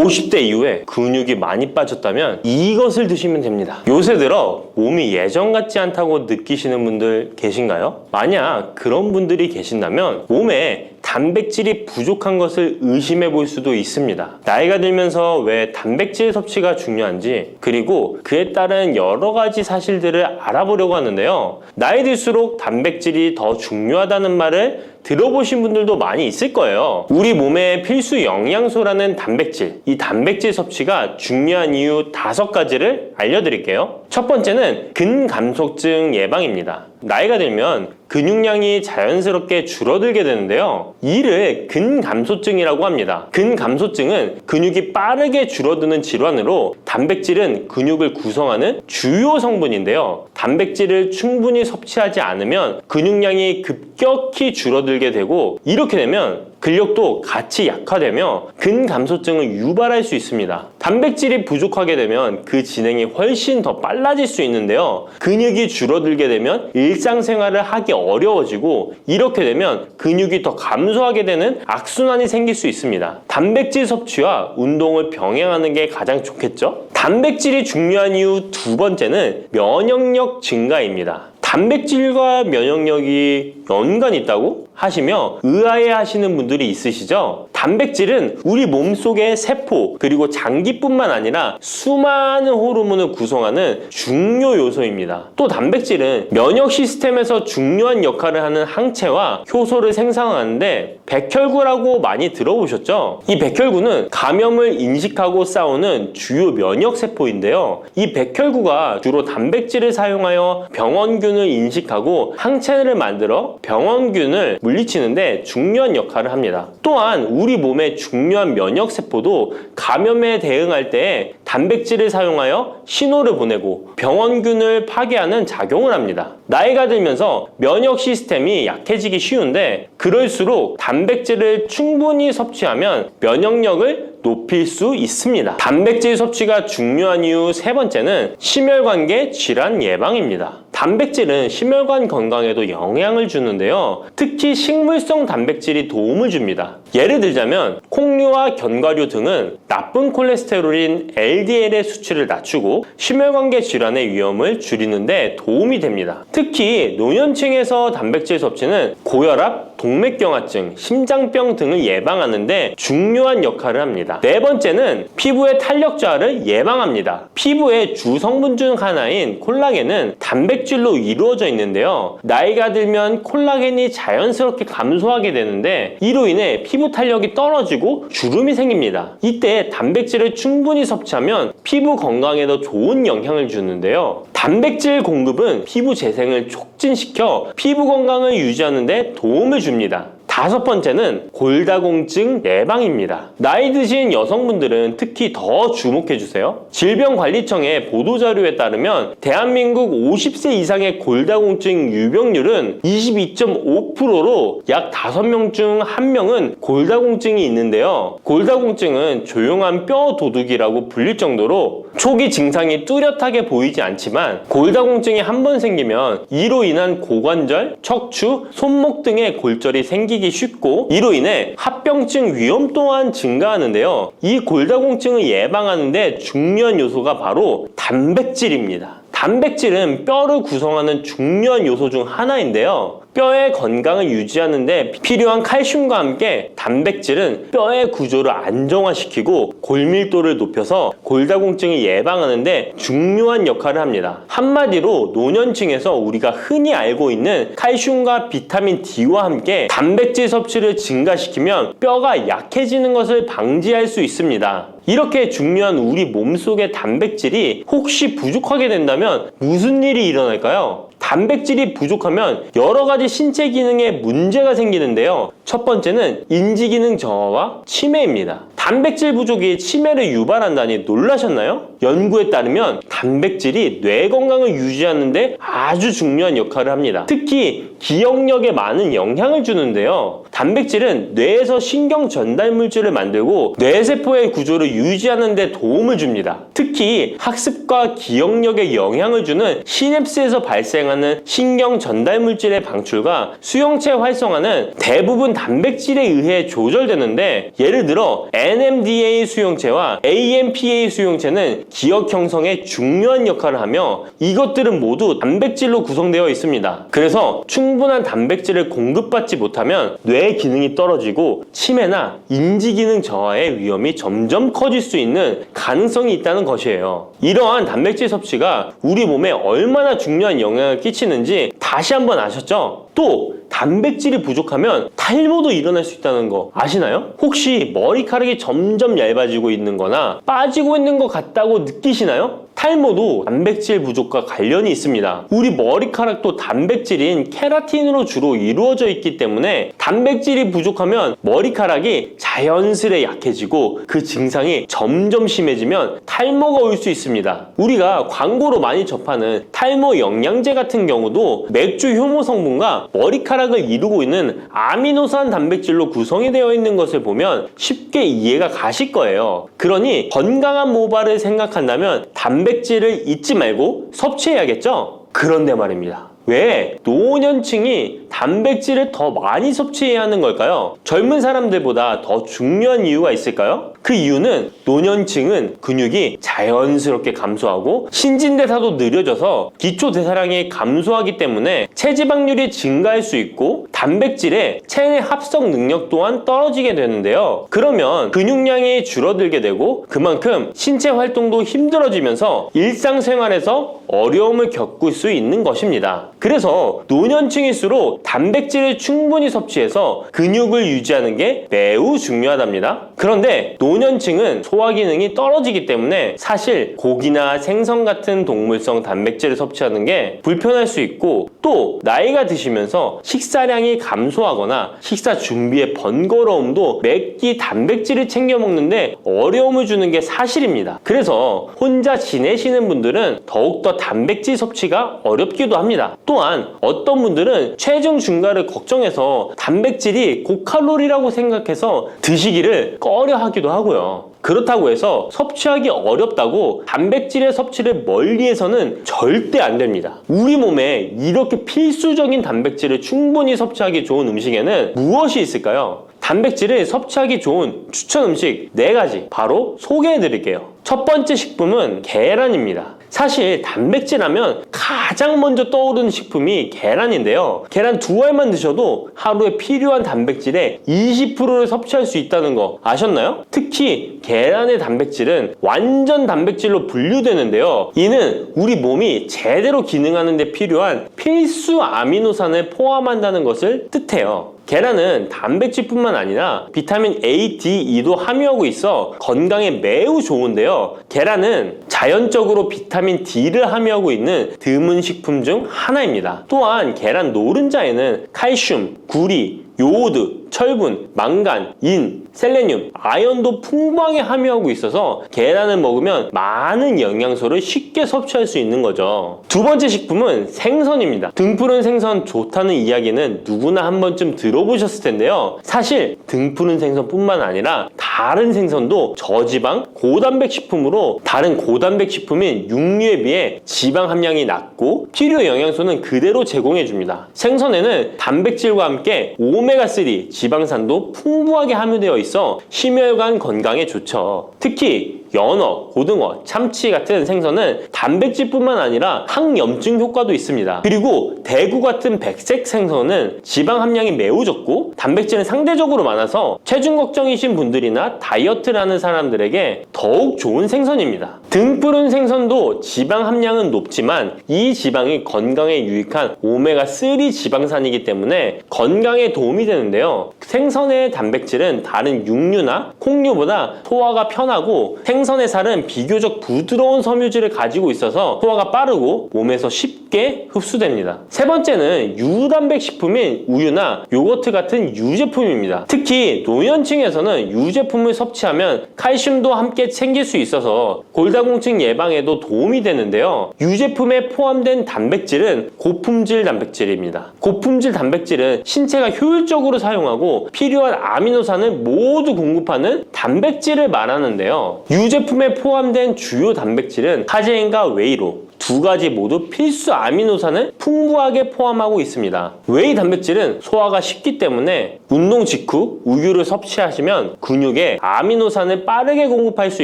50대 이후에 근육이 많이 빠졌다면 이것을 드시면 됩니다. 요새 들어 몸이 예전 같지 않다고 느끼시는 분들 계신가요? 만약 그런 분들이 계신다면 몸에 단백질이 부족한 것을 의심해 볼 수도 있습니다. 나이가 들면서 왜 단백질 섭취가 중요한지, 그리고 그에 따른 여러 가지 사실들을 알아보려고 하는데요. 나이 들수록 단백질이 더 중요하다는 말을 들어보신 분들도 많이 있을 거예요. 우리 몸의 필수 영양소라는 단백질, 이 단백질 섭취가 중요한 이유 5가지를 알려드릴게요. 첫 번째는 근감소증 예방입니다. 나이가 들면 근육량이 자연스럽게 줄어들게 되는데요. 이를 근감소증이라고 합니다. 근감소증은 근육이 빠르게 줄어드는 질환으로 단백질은 근육을 구성하는 주요 성분인데요. 단백질을 충분히 섭취하지 않으면 근육량이 급격히 줄어들게 되고, 이렇게 되면 근력도 같이 약화되며 근감소증을 유발할 수 있습니다. 단백질이 부족하게 되면 그 진행이 훨씬 더 빨라질 수 있는데요. 근육이 줄어들게 되면 일상생활을 하기 어려워지고, 이렇게 되면 근육이 더 감소하게 되는 악순환이 생길 수 있습니다. 단백질 섭취와 운동을 병행하는 게 가장 좋겠죠? 단백질이 중요한 이유 2번째는 면역력 증가입니다. 단백질과 면역력이 연관이 있다고 하시며 의아해 하시는 분들이 있으시죠? 단백질은 우리 몸속의 세포 그리고 장기뿐만 아니라 수많은 호르몬을 구성하는 중요 요소입니다. 또 단백질은 면역 시스템에서 중요한 역할을 하는 항체와 효소를 생성하는데 백혈구라고 많이 들어보셨죠? 이 백혈구는 감염을 인식하고 싸우는 주요 면역 세포인데요. 이 백혈구가 주로 단백질을 사용하여 병원균을 인식하고 항체를 만들어 병원균을 물리치는데 중요한 역할을 합니다. 또한 우리 몸의 중요한 면역 세포도 감염에 대응할 때 단백질을 사용하여 신호를 보내고 병원균을 파괴하는 작용을 합니다. 나이가 들면서 면역 시스템이 약해지기 쉬운데, 그럴수록 단백질을 충분히 섭취하면 면역력을 높일 수 있습니다. 단백질 섭취가 중요한 이유 3번째는 심혈관계 질환 예방입니다. 단백질은 심혈관 건강에도 영향을 주는데요. 특히 식물성 단백질이 도움을 줍니다. 예를 들자면 콩류와 견과류 등은 나쁜 콜레스테롤인 LDL의 수치를 낮추고 심혈관계 질환의 위험을 줄이는데 도움이 됩니다. 특히 노년층에서 단백질 섭취는 고혈압, 동맥경화증, 심장병 등을 예방하는 데 중요한 역할을 합니다. 4번째는 피부의 탄력 저하를 예방합니다. 피부의 주 성분 중 하나인 콜라겐은 단백질로 이루어져 있는데요. 나이가 들면 콜라겐이 자연스럽게 감소하게 되는데, 이로 인해 피부 탄력이 떨어지고 주름이 생깁니다. 이때 단백질을 충분히 섭취하면 피부 건강에도 좋은 영향을 주는데요. 단백질 공급은 피부 재생을 촉진시켜 피부 건강을 유지하는 데 도움을 줍니다. 5번째는 골다공증 예방입니다. 나이 드신 여성분들은 특히 더 주목해주세요. 질병관리청의 보도자료에 따르면 대한민국 50세 이상의 골다공증 유병률은 22.5%로 약 5명 중 1명은 골다공증이 있는데요. 골다공증은 조용한 뼈 도둑이라고 불릴 정도로 초기 증상이 뚜렷하게 보이지 않지만, 골다공증이 한 번 생기면 이로 인한 고관절, 척추, 손목 등의 골절이 생기기 쉽고, 이로 인해 합병증 위험 또한 증가하는데요. 이 골다공증을 예방하는 데 중요한 요소가 바로 단백질입니다. 단백질은 뼈를 구성하는 중요한 요소 중 하나인데요. 뼈의 건강을 유지하는 데 필요한 칼슘과 함께 단백질은 뼈의 구조를 안정화시키고 골밀도를 높여서 골다공증을 예방하는 데 중요한 역할을 합니다. 한마디로 노년층에서 우리가 흔히 알고 있는 칼슘과 비타민 D와 함께 단백질 섭취를 증가시키면 뼈가 약해지는 것을 방지할 수 있습니다. 이렇게 중요한 우리 몸속의 단백질이 혹시 부족하게 된다면 무슨 일이 일어날까요? 단백질이 부족하면 여러 가지 신체 기능에 문제가 생기는데요. 첫 번째는 인지기능 저하와 치매입니다. 단백질 부족이 치매를 유발한다니 놀라셨나요? 연구에 따르면 단백질이 뇌 건강을 유지하는 데 아주 중요한 역할을 합니다. 특히 기억력에 많은 영향을 주는데요. 단백질은 뇌에서 신경 전달 물질을 만들고 뇌세포의 구조를 유지하는 데 도움을 줍니다. 특히 학습과 기억력에 영향을 주는 시냅스에서 발생하는 신경 전달 물질의 방출과 수용체 활성화는 대부분 단백질에 의해 조절되는데, 예를 들어 NMDA 수용체와 AMPA 수용체는 기억 형성에 중요한 역할을 하며 이것들은 모두 단백질로 구성되어 있습니다. 그래서 충분한 단백질을 공급받지 못하면 뇌 기능이 떨어지고 치매나 인지 기능 저하의 위험이 점점 커질 수 있는 가능성이 있다는 것이에요. 이러한 단백질 섭취가 우리 몸에 얼마나 중요한 영향을 끼치는지 다시 한번 아셨죠? 또 단백질이 부족하면 탈모도 일어날 수 있다는 거 아시나요? 혹시 머리카락이 점점 얇아지고 있는 거나 빠지고 있는 것 같다고 느끼시나요? 탈모도 단백질 부족과 관련이 있습니다. 우리 머리카락도 단백질인 케라틴으로 주로 이루어져 있기 때문에 단백질이 부족하면 머리카락이 자연스레 약해지고 그 증상이 점점 심해지면 탈모가 올 수 있습니다. 우리가 광고로 많이 접하는 탈모 영양제 같은 경우도 맥주 효모 성분과 머리카락을 이루고 있는 아미노산 단백질로 구성이 되어 있는 것을 보면 쉽게 이해가 가실 거예요. 그러니 건강한 모발을 생각한다면 단백질을 잊지 말고 섭취해야겠죠? 그런데 말입니다. 왜 노년층이 단백질을 더 많이 섭취해야 하는 걸까요? 젊은 사람들보다 더 중요한 이유가 있을까요? 그 이유는 노년층은 근육이 자연스럽게 감소하고 신진대사도 느려져서 기초대사량이 감소하기 때문에 체지방률이 증가할 수 있고 단백질의 체내 합성 능력 또한 떨어지게 되는데요. 그러면 근육량이 줄어들게 되고 그만큼 신체 활동도 힘들어지면서 일상생활에서 어려움을 겪을 수 있는 것입니다. 그래서 노년층일수록 단백질을 충분히 섭취해서 근육을 유지하는 게 매우 중요하답니다. 그런데 노년층은 소화 기능이 떨어지기 때문에 사실 고기나 생선 같은 동물성 단백질을 섭취하는 게 불편할 수 있고 또 나이가 드시면서 식사량이 감소하거나 식사 준비의 번거로움도 매 끼 단백질을 챙겨 먹는데 어려움을 주는 게 사실입니다. 그래서 혼자 지내시는 분들은 더욱더 단백질 섭취가 어렵기도 합니다. 또한 어떤 분들은 체중 증가를 걱정해서 단백질이 고칼로리라고 생각해서 드시기를 꺼려 하기도 하고요. 그렇다고 해서 섭취하기 어렵다고 단백질의 섭취를 멀리해서는 절대 안 됩니다. 우리 몸에 이렇게 필수적인 단백질을 충분히 섭취하기 좋은 음식에는 무엇이 있을까요? 단백질을 섭취하기 좋은 추천 음식 4가지 바로 소개해 드릴게요. 첫 번째 식품은 계란입니다. 사실 단백질 하면 가장 먼저 떠오르는 식품이 계란인데요. 계란 2알만 드셔도 하루에 필요한 단백질의 20%를 섭취할 수 있다는 거 아셨나요? 특히 계란의 단백질은 완전 단백질로 분류되는데요. 이는 우리 몸이 제대로 기능하는 데 필요한 필수 아미노산을 포함한다는 것을 뜻해요. 계란은 단백질뿐만 아니라 비타민 A, D, E도 함유하고 있어 건강에 매우 좋은데요. 계란은 자연적으로 비타민 D를 함유하고 있는 드문 식품 중 하나입니다. 또한 계란 노른자에는 칼슘, 구리, 요오드, 철분, 망간, 인, 셀레늄, 아연도 풍부하게 함유하고 있어서 계란을 먹으면 많은 영양소를 쉽게 섭취할 수 있는 거죠. 두 번째 식품은 생선입니다. 등푸른 생선 좋다는 이야기는 누구나 한 번쯤 들어보셨을 텐데요. 사실 등푸른 생선뿐만 아니라 다른 생선도 저지방, 고단백 식품으로 다른 고단백 식품인 육류에 비해 지방 함량이 낮고 필요 영양소는 그대로 제공해줍니다. 생선에는 단백질과 함께 오메가3 지방산도 풍부하게 함유되어 있어 심혈관 건강에 좋죠. 특히 연어, 고등어, 참치 같은 생선은 단백질뿐만 아니라 항염증 효과도 있습니다. 그리고 대구 같은 백색 생선은 지방 함량이 매우 적고 단백질은 상대적으로 많아서 체중 걱정이신 분들이나 다이어트를 하는 사람들에게 더욱 좋은 생선입니다. 등푸른 생선도 지방 함량은 높지만 이 지방이 건강에 유익한 오메가3 지방산이기 때문에 건강에 도움이 되는데요. 생선의 단백질은 다른 육류나 콩류보다 소화가 편하고 생선의 살은 비교적 부드러운 섬유질을 가지고 있어서 소화가 빠르고 몸에서 쉽게 흡수됩니다. 세 번째는 유단백 식품인 우유나 요거트 같은 유제품입니다. 특히 노년층에서는 유제품을 섭취하면 칼슘도 함께 챙길 수 있어서 골다공증 예방에도 도움이 되는데요. 유제품에 포함된 단백질은 고품질 단백질입니다. 고품질 단백질은 신체가 효율적으로 사용하고 필요한 아미노산을 모두 공급하는 단백질을 말하는데요. 유제품에 포함된 주요 단백질은 카제인과 웨이로 2가지 모두 필수 아미노산을 풍부하게 포함하고 있습니다. 웨이 단백질은 소화가 쉽기 때문에 운동 직후 우유를 섭취하시면 근육에 아미노산을 빠르게 공급할 수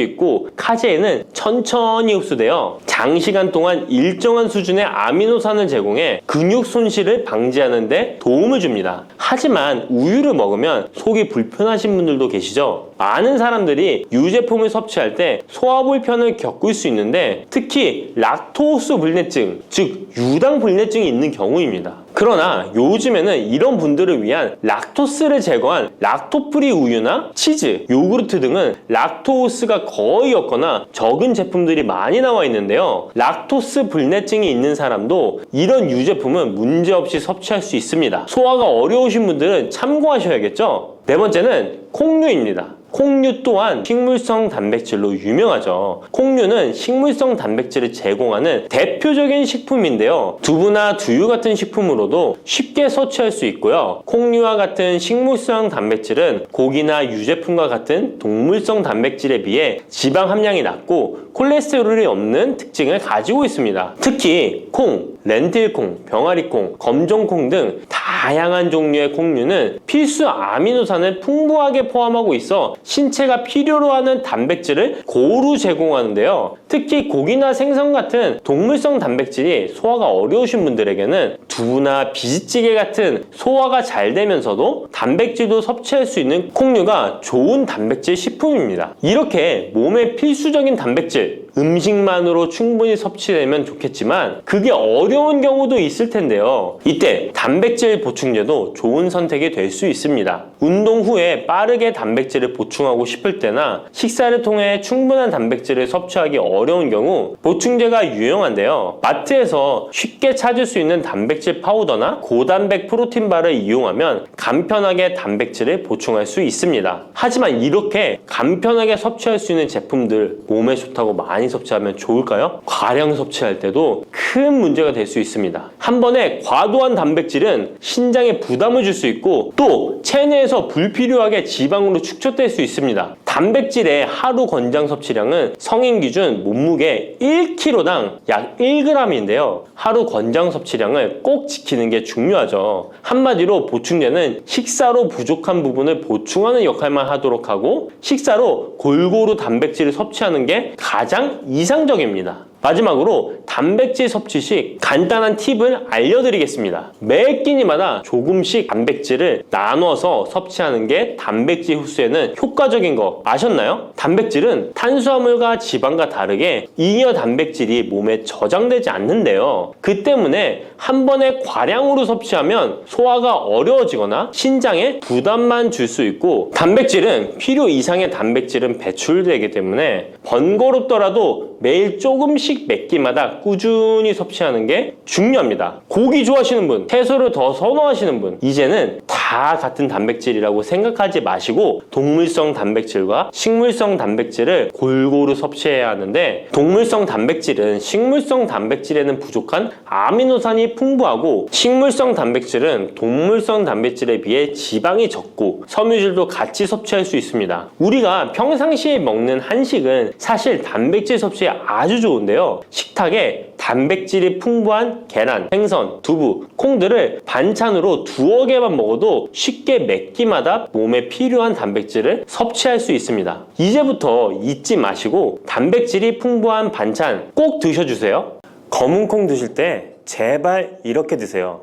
있고 카제인은 천천히 흡수되어 장시간 동안 일정한 수준의 아미노산을 제공해 근육 손실을 방지하는 데 도움을 줍니다. 하지만 우유를 먹으면 속이 불편하신 분들도 계시죠? 많은 사람들이 유제품을 섭취할 때 소화 불편을 겪을 수 있는데 특히 락토스 불내증, 즉 유당 불내증이 있는 경우입니다. 그러나 요즘에는 이런 분들을 위한 락토스를 제거한 락토프리 우유나 치즈, 요구르트 등은 락토스가 거의 없거나 적은 제품들이 많이 나와 있는데요. 락토스 불내증이 있는 사람도 이런 유제품은 문제없이 섭취할 수 있습니다. 소화가 어려우신 분들은 참고하셔야겠죠? 네 번째는 콩류입니다. 콩류 또한 식물성 단백질로 유명하죠. 콩류는 식물성 단백질을 제공하는 대표적인 식품인데요. 두부나 두유 같은 식품으로도 쉽게 섭취할 수 있고요. 콩류와 같은 식물성 단백질은 고기나 유제품과 같은 동물성 단백질에 비해 지방 함량이 낮고 콜레스테롤이 없는 특징을 가지고 있습니다. 특히 콩, 렌틸콩, 병아리콩, 검정콩 등 다양한 종류의 콩류는 필수 아미노산을 풍부하게 포함하고 있어 신체가 필요로 하는 단백질을 고루 제공하는데요. 특히 고기나 생선 같은 동물성 단백질이 소화가 어려우신 분들에게는 두부나 비지찌개 같은 소화가 잘 되면서도 단백질도 섭취할 수 있는 콩류가 좋은 단백질 식품입니다. 이렇게 몸에 필수적인 단백질, 음식만으로 충분히 섭취되면 좋겠지만 그게 어려운 경우도 있을 텐데요. 이때 단백질 보충제도 좋은 선택이 될 수 있습니다. 운동 후에 빠르게 단백질을 보충하고 싶을 때나 식사를 통해 충분한 단백질을 섭취하기 어려운 경우 보충제가 유용한데요. 마트에서 쉽게 찾을 수 있는 단백질 파우더나 고단백 프로틴바를 이용하면 간편하게 단백질을 보충할 수 있습니다. 하지만 이렇게 간편하게 섭취할 수 있는 제품들 몸에 좋다고 많이 섭취하면 좋을까요? 과량 섭취할 때도 큰 문제가 될 수 있습니다. 한 번에 과도한 단백질은 신장에 부담을 줄 수 있고 또 체내에서 불필요하게 지방으로 축적될 수 있습니다. 단백질의 하루 권장 섭취량은 성인 기준 몸무게 1kg당 약 1g인데요. 하루 권장 섭취량을 꼭 지키는 게 중요하죠. 한마디로 보충제는 식사로 부족한 부분을 보충하는 역할만 하도록 하고 식사로 골고루 단백질을 섭취하는 게 가장 이상적입니다. 마지막으로 단백질 섭취 시 간단한 팁을 알려드리겠습니다. 매 끼니마다 조금씩 단백질을 나눠서 섭취하는 게 단백질 흡수에는 효과적인 거 아셨나요? 단백질은 탄수화물과 지방과 다르게 잉여 단백질이 몸에 저장되지 않는데요. 그 때문에 한 번에 과량으로 섭취하면 소화가 어려워지거나 신장에 부담만 줄 수 있고 단백질은 필요 이상의 단백질은 배출되기 때문에 번거롭더라도 매일 조금씩 몇 끼마다 꾸준히 섭취하는 게 중요합니다. 고기 좋아하시는 분, 채소를 더 선호하시는 분, 이제는 다 같은 단백질이라고 생각하지 마시고 동물성 단백질과 식물성 단백질을 골고루 섭취해야 하는데 동물성 단백질은 식물성 단백질에는 부족한 아미노산이 풍부하고 식물성 단백질은 동물성 단백질에 비해 지방이 적고 섬유질도 같이 섭취할 수 있습니다. 우리가 평상시에 먹는 한식은 사실 단백질 섭취에 아주 좋은데요. 식탁에 단백질이 풍부한 계란, 생선, 두부, 콩들을 반찬으로 두어 개만 먹어도 쉽게 몇 끼마다 몸에 필요한 단백질을 섭취할 수 있습니다. 이제부터 잊지 마시고 단백질이 풍부한 반찬 꼭 드셔주세요. 검은 콩 드실 때 제발 이렇게 드세요.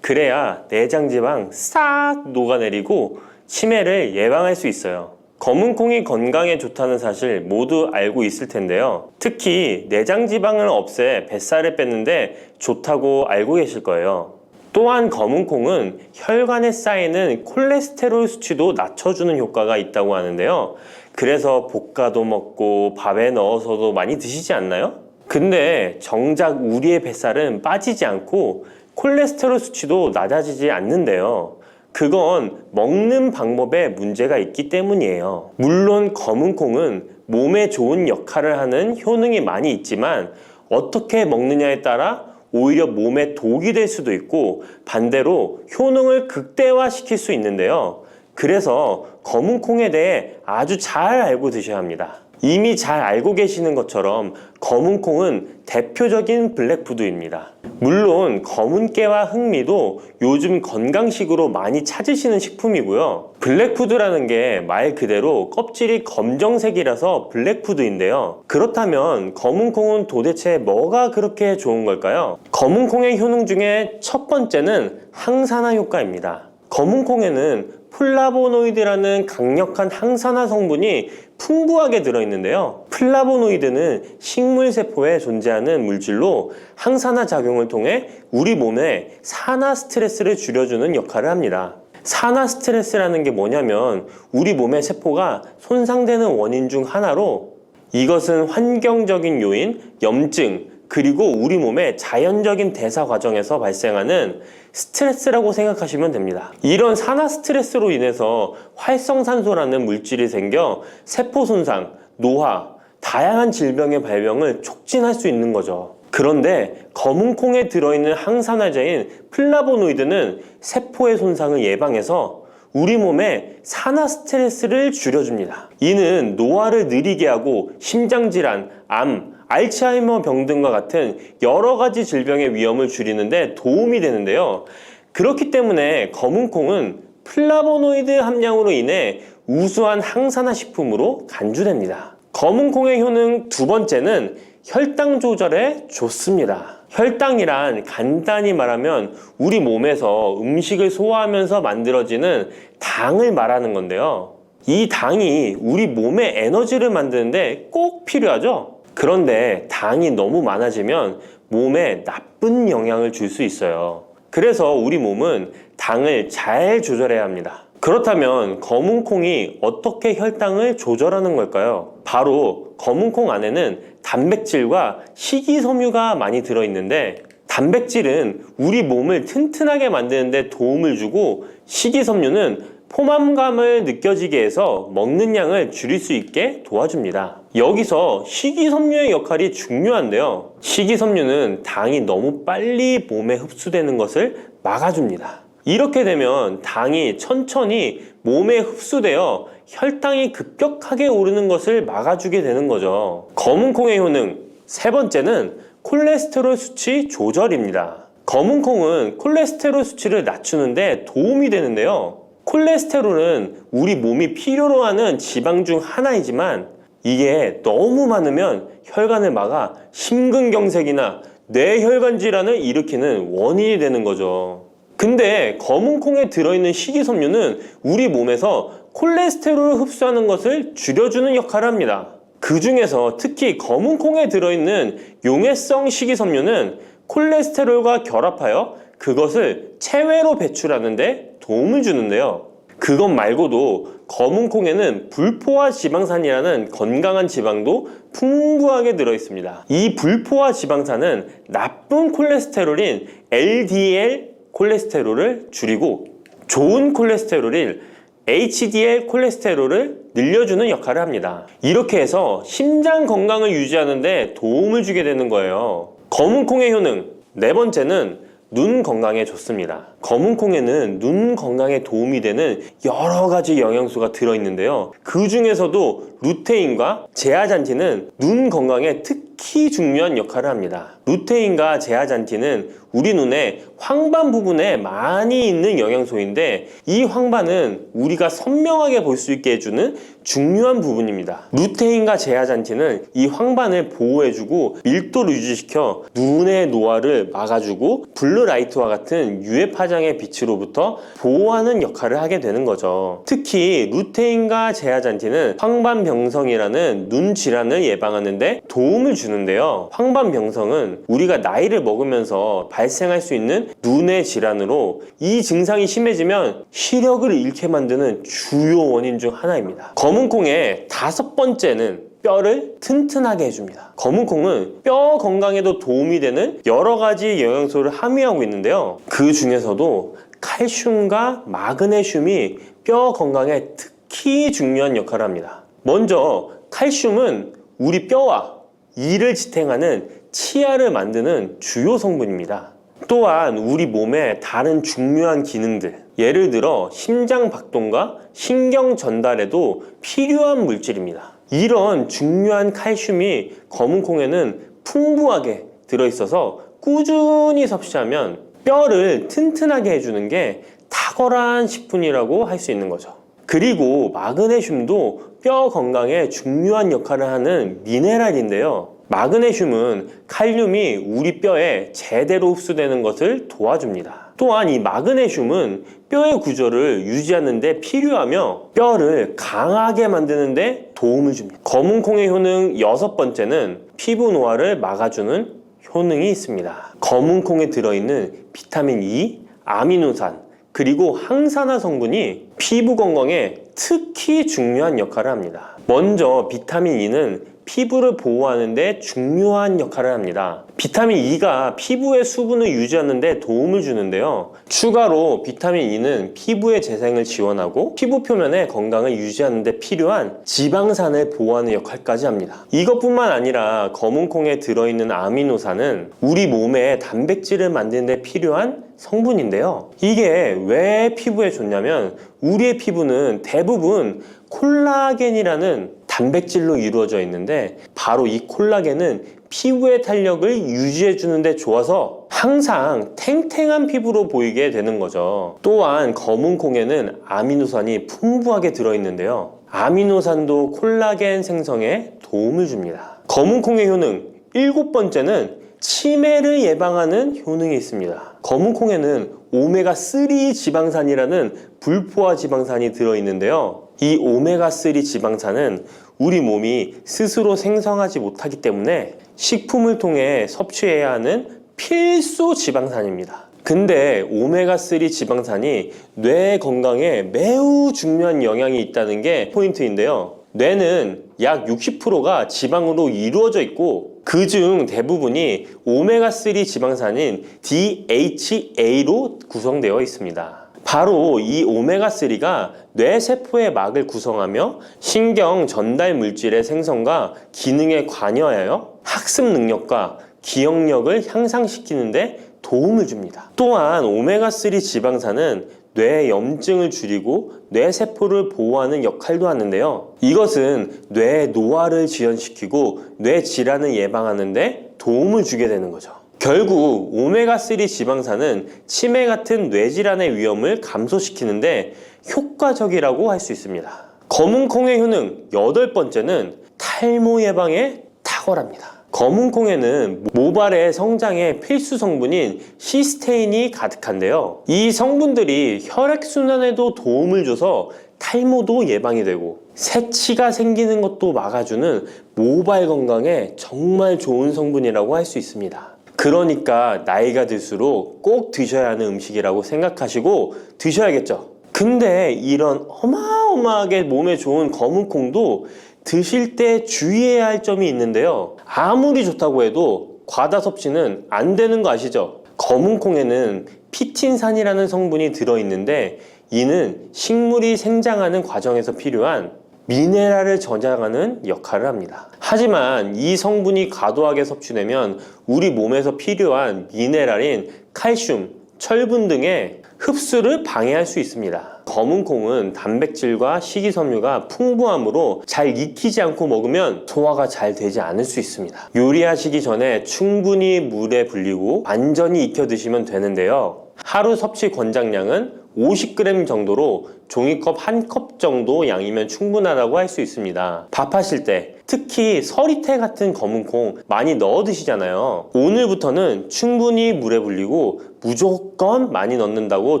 그래야 내장 지방 싹 녹아내리고 치매를 예방할 수 있어요. 검은 콩이 건강에 좋다는 사실 모두 알고 있을 텐데요. 특히 내장 지방을 없애 뱃살을 뺐는데 좋다고 알고 계실 거예요. 또한 검은 콩은 혈관에 쌓이는 콜레스테롤 수치도 낮춰주는 효과가 있다고 하는데요. 그래서 볶아도 먹고 밥에 넣어서도 많이 드시지 않나요? 근데 정작 우리의 뱃살은 빠지지 않고 콜레스테롤 수치도 낮아지지 않는데요. 그건 먹는 방법에 문제가 있기 때문이에요. 물론 검은 콩은 몸에 좋은 역할을 하는 효능이 많이 있지만 어떻게 먹느냐에 따라 오히려 몸에 독이 될 수도 있고 반대로 효능을 극대화시킬 수 있는데요. 그래서 검은 콩에 대해 아주 잘 알고 드셔야 합니다. 이미 잘 알고 계시는 것처럼 검은콩은 대표적인 블랙푸드입니다. 물론 검은깨와 흑미도 요즘 건강식으로 많이 찾으시는 식품이고요. 블랙푸드라는 게 말 그대로 껍질이 검정색이라서 블랙푸드인데요. 그렇다면 검은콩은 도대체 뭐가 그렇게 좋은 걸까요? 검은콩의 효능 중에 첫 번째는 항산화 효과입니다. 검은콩에는 플라보노이드라는 강력한 항산화 성분이 풍부하게 들어있는데요. 플라보노이드는 식물세포에 존재하는 물질로 항산화 작용을 통해 우리 몸에 산화 스트레스를 줄여주는 역할을 합니다. 산화 스트레스라는 게 뭐냐면 우리 몸의 세포가 손상되는 원인 중 하나로, 이것은 환경적인 요인, 염증, 그리고 우리 몸의 자연적인 대사 과정에서 발생하는 스트레스라고 생각하시면 됩니다. 이런 산화 스트레스로 인해서 활성산소라는 물질이 생겨 세포 손상, 노화, 다양한 질병의 발병을 촉진할 수 있는 거죠. 그런데 검은콩에 들어있는 항산화제인 플라보노이드는 세포의 손상을 예방해서 우리 몸에 산화 스트레스를 줄여줍니다. 이는 노화를 느리게 하고 심장질환, 암, 알츠하이머 병 등과 같은 여러 가지 질병의 위험을 줄이는데 도움이 되는데요. 그렇기 때문에 검은콩은 플라보노이드 함량으로 인해 우수한 항산화 식품으로 간주됩니다. 검은콩의 효능 두 번째는 혈당 조절에 좋습니다. 혈당이란 간단히 말하면 우리 몸에서 음식을 소화하면서 만들어지는 당을 말하는 건데요. 이 당이 우리 몸의 에너지를 만드는데 꼭 필요하죠. 그런데 당이 너무 많아지면 몸에 나쁜 영향을 줄 수 있어요. 그래서 우리 몸은 당을 잘 조절해야 합니다. 그렇다면 검은콩이 어떻게 혈당을 조절하는 걸까요? 바로 검은콩 안에는 단백질과 식이섬유가 많이 들어있는데, 단백질은 우리 몸을 튼튼하게 만드는 데 도움을 주고, 식이섬유는 포만감을 느껴지게 해서 먹는 양을 줄일 수 있게 도와줍니다. 여기서 식이섬유의 역할이 중요한데요. 식이섬유는 당이 너무 빨리 몸에 흡수되는 것을 막아줍니다. 이렇게 되면 당이 천천히 몸에 흡수되어 혈당이 급격하게 오르는 것을 막아주게 되는 거죠. 검은콩의 효능 세 번째는 콜레스테롤 수치 조절입니다. 검은콩은 콜레스테롤 수치를 낮추는데 도움이 되는데요. 콜레스테롤은 우리 몸이 필요로 하는 지방 중 하나이지만 이게 너무 많으면 혈관을 막아 심근경색이나 뇌혈관 질환을 일으키는 원인이 되는 거죠. 근데 검은콩에 들어있는 식이섬유는 우리 몸에서 콜레스테롤을 흡수하는 것을 줄여주는 역할을 합니다. 그 중에서 특히 검은콩에 들어있는 용해성 식이섬유는 콜레스테롤과 결합하여 그것을 체외로 배출하는데 도움을 주는데요. 그것 말고도 검은콩에는 불포화 지방산이라는 건강한 지방도 풍부하게 들어있습니다. 이 불포화 지방산은 나쁜 콜레스테롤인 LDL 콜레스테롤을 줄이고 좋은 콜레스테롤인 HDL 콜레스테롤을 늘려주는 역할을 합니다. 이렇게 해서 심장 건강을 유지하는 데 도움을 주게 되는 거예요. 검은콩의 효능 네 번째는 눈 건강에 좋습니다. 검은콩에는 눈 건강에 도움이 되는 여러 가지 영양소가 들어있는데요. 그 중에서도 루테인과 제아잔틴은 눈 건강에 특히 중요한 역할을 합니다. 루테인과 제아잔틴은 우리 눈의 황반 부분에 많이 있는 영양소인데, 이 황반은 우리가 선명하게 볼 수 있게 해주는 중요한 부분입니다. 루테인과 제아잔틴은 이 황반을 보호해주고 밀도를 유지시켜 눈의 노화를 막아주고 블루라이트와 같은 유해 파장의 빛으로부터 보호하는 역할을 하게 되는 거죠. 특히 루테인과 제아잔틴은 황반병성이라는 눈 질환을 예방하는 데 도움을 주는데요. 황반병성은 우리가 나이를 먹으면서 발생할 수 있는 눈의 질환으로, 이 증상이 심해지면 시력을 잃게 만드는 주요 원인 중 하나입니다. 검은콩의 다섯 번째는 뼈를 튼튼하게 해줍니다. 검은콩은 뼈 건강에도 도움이 되는 여러 가지 영양소를 함유하고 있는데요. 그 중에서도 칼슘과 마그네슘이 뼈 건강에 특히 중요한 역할을 합니다. 먼저 칼슘은 우리 뼈와 이를 지탱하는 치아를 만드는 주요 성분입니다. 또한 우리 몸의 다른 중요한 기능들, 예를 들어 심장 박동과 신경 전달에도 필요한 물질입니다. 이런 중요한 칼슘이 검은 콩에는 풍부하게 들어있어서 꾸준히 섭취하면 뼈를 튼튼하게 해주는 게 탁월한 식품이라고 할 수 있는 거죠. 그리고 마그네슘도 뼈 건강에 중요한 역할을 하는 미네랄인데요. 마그네슘은 칼륨이 우리 뼈에 제대로 흡수되는 것을 도와줍니다. 또한 이 마그네슘은 뼈의 구조를 유지하는 데 필요하며 뼈를 강하게 만드는 데 도움을 줍니다. 검은 콩의 효능 6번째는 피부 노화를 막아주는 효능이 있습니다. 검은 콩에 들어있는 비타민 E, 아미노산, 그리고 항산화 성분이 피부 건강에 특히 중요한 역할을 합니다. 먼저 비타민 E는 피부를 보호하는 데 중요한 역할을 합니다. 비타민 E가 피부의 수분을 유지하는 데 도움을 주는데요. 추가로 비타민 E는 피부의 재생을 지원하고 피부 표면의 건강을 유지하는 데 필요한 지방산을 보호하는 역할까지 합니다. 이것뿐만 아니라 검은 콩에 들어있는 아미노산은 우리 몸에 단백질을 만드는 데 필요한 성분인데요. 이게 왜 피부에 좋냐면 우리의 피부는 대부분 콜라겐이라는 단백질로 이루어져 있는데 바로 이 콜라겐은 피부의 탄력을 유지해 주는데 좋아서 항상 탱탱한 피부로 보이게 되는 거죠. 또한 검은 콩에는 아미노산이 풍부하게 들어있는데요. 아미노산도 콜라겐 생성에 도움을 줍니다. 검은 콩의 효능 7번째는 치매를 예방하는 효능이 있습니다. 검은 콩에는 오메가3 지방산이라는 불포화 지방산이 들어있는데요. 이 오메가3 지방산은 우리 몸이 스스로 생성하지 못하기 때문에 식품을 통해 섭취해야 하는 필수 지방산입니다. 근데 오메가3 지방산이 뇌 건강에 매우 중요한 영향이 있다는 게 포인트인데요. 뇌는 약 60%가 지방으로 이루어져 있고 그중 대부분이 오메가3 지방산인 DHA로 구성되어 있습니다. 바로 이 오메가3가 뇌세포의 막을 구성하며 신경 전달 물질의 생성과 기능에 관여하여 학습 능력과 기억력을 향상시키는데 도움을 줍니다. 또한 오메가3 지방산은 뇌 염증을 줄이고 뇌세포를 보호하는 역할도 하는데요. 이것은 뇌 노화를 지연시키고 뇌 질환을 예방하는 데 도움을 주게 되는 거죠. 결국 오메가3 지방산은 치매 같은 뇌질환의 위험을 감소시키는데 효과적이라고 할 수 있습니다. 검은 콩의 효능 8번째는 탈모 예방에 탁월합니다. 검은 콩에는 모발의 성장에 필수 성분인 시스테인이 가득한데요. 이 성분들이 혈액순환에도 도움을 줘서 탈모도 예방이 되고 새치가 생기는 것도 막아주는 모발 건강에 정말 좋은 성분이라고 할 수 있습니다. 그러니까 나이가 들수록 꼭 드셔야 하는 음식이라고 생각하시고 드셔야겠죠. 근데 이런 어마어마하게 몸에 좋은 검은 콩도 드실 때 주의해야 할 점이 있는데요. 아무리 좋다고 해도 과다 섭취는 안 되는 거 아시죠? 검은 콩에는 피틴산이라는 성분이 들어있는데 이는 식물이 생장하는 과정에서 필요한 미네랄을 저장하는 역할을 합니다. 하지만 이 성분이 과도하게 섭취되면 우리 몸에서 필요한 미네랄인 칼슘, 철분 등의 흡수를 방해할 수 있습니다. 검은 콩은 단백질과 식이섬유가 풍부하므로 잘 익히지 않고 먹으면 소화가 잘 되지 않을 수 있습니다. 요리하시기 전에 충분히 물에 불리고 완전히 익혀 드시면 되는데요. 하루 섭취 권장량은 50g 정도로 종이컵 1컵 정도 양이면 충분하다고 할 수 있습니다. 밥하실 때 특히 서리태 같은 검은 콩 많이 넣어 드시잖아요. 오늘부터는 충분히 물에 불리고 무조건 많이 넣는다고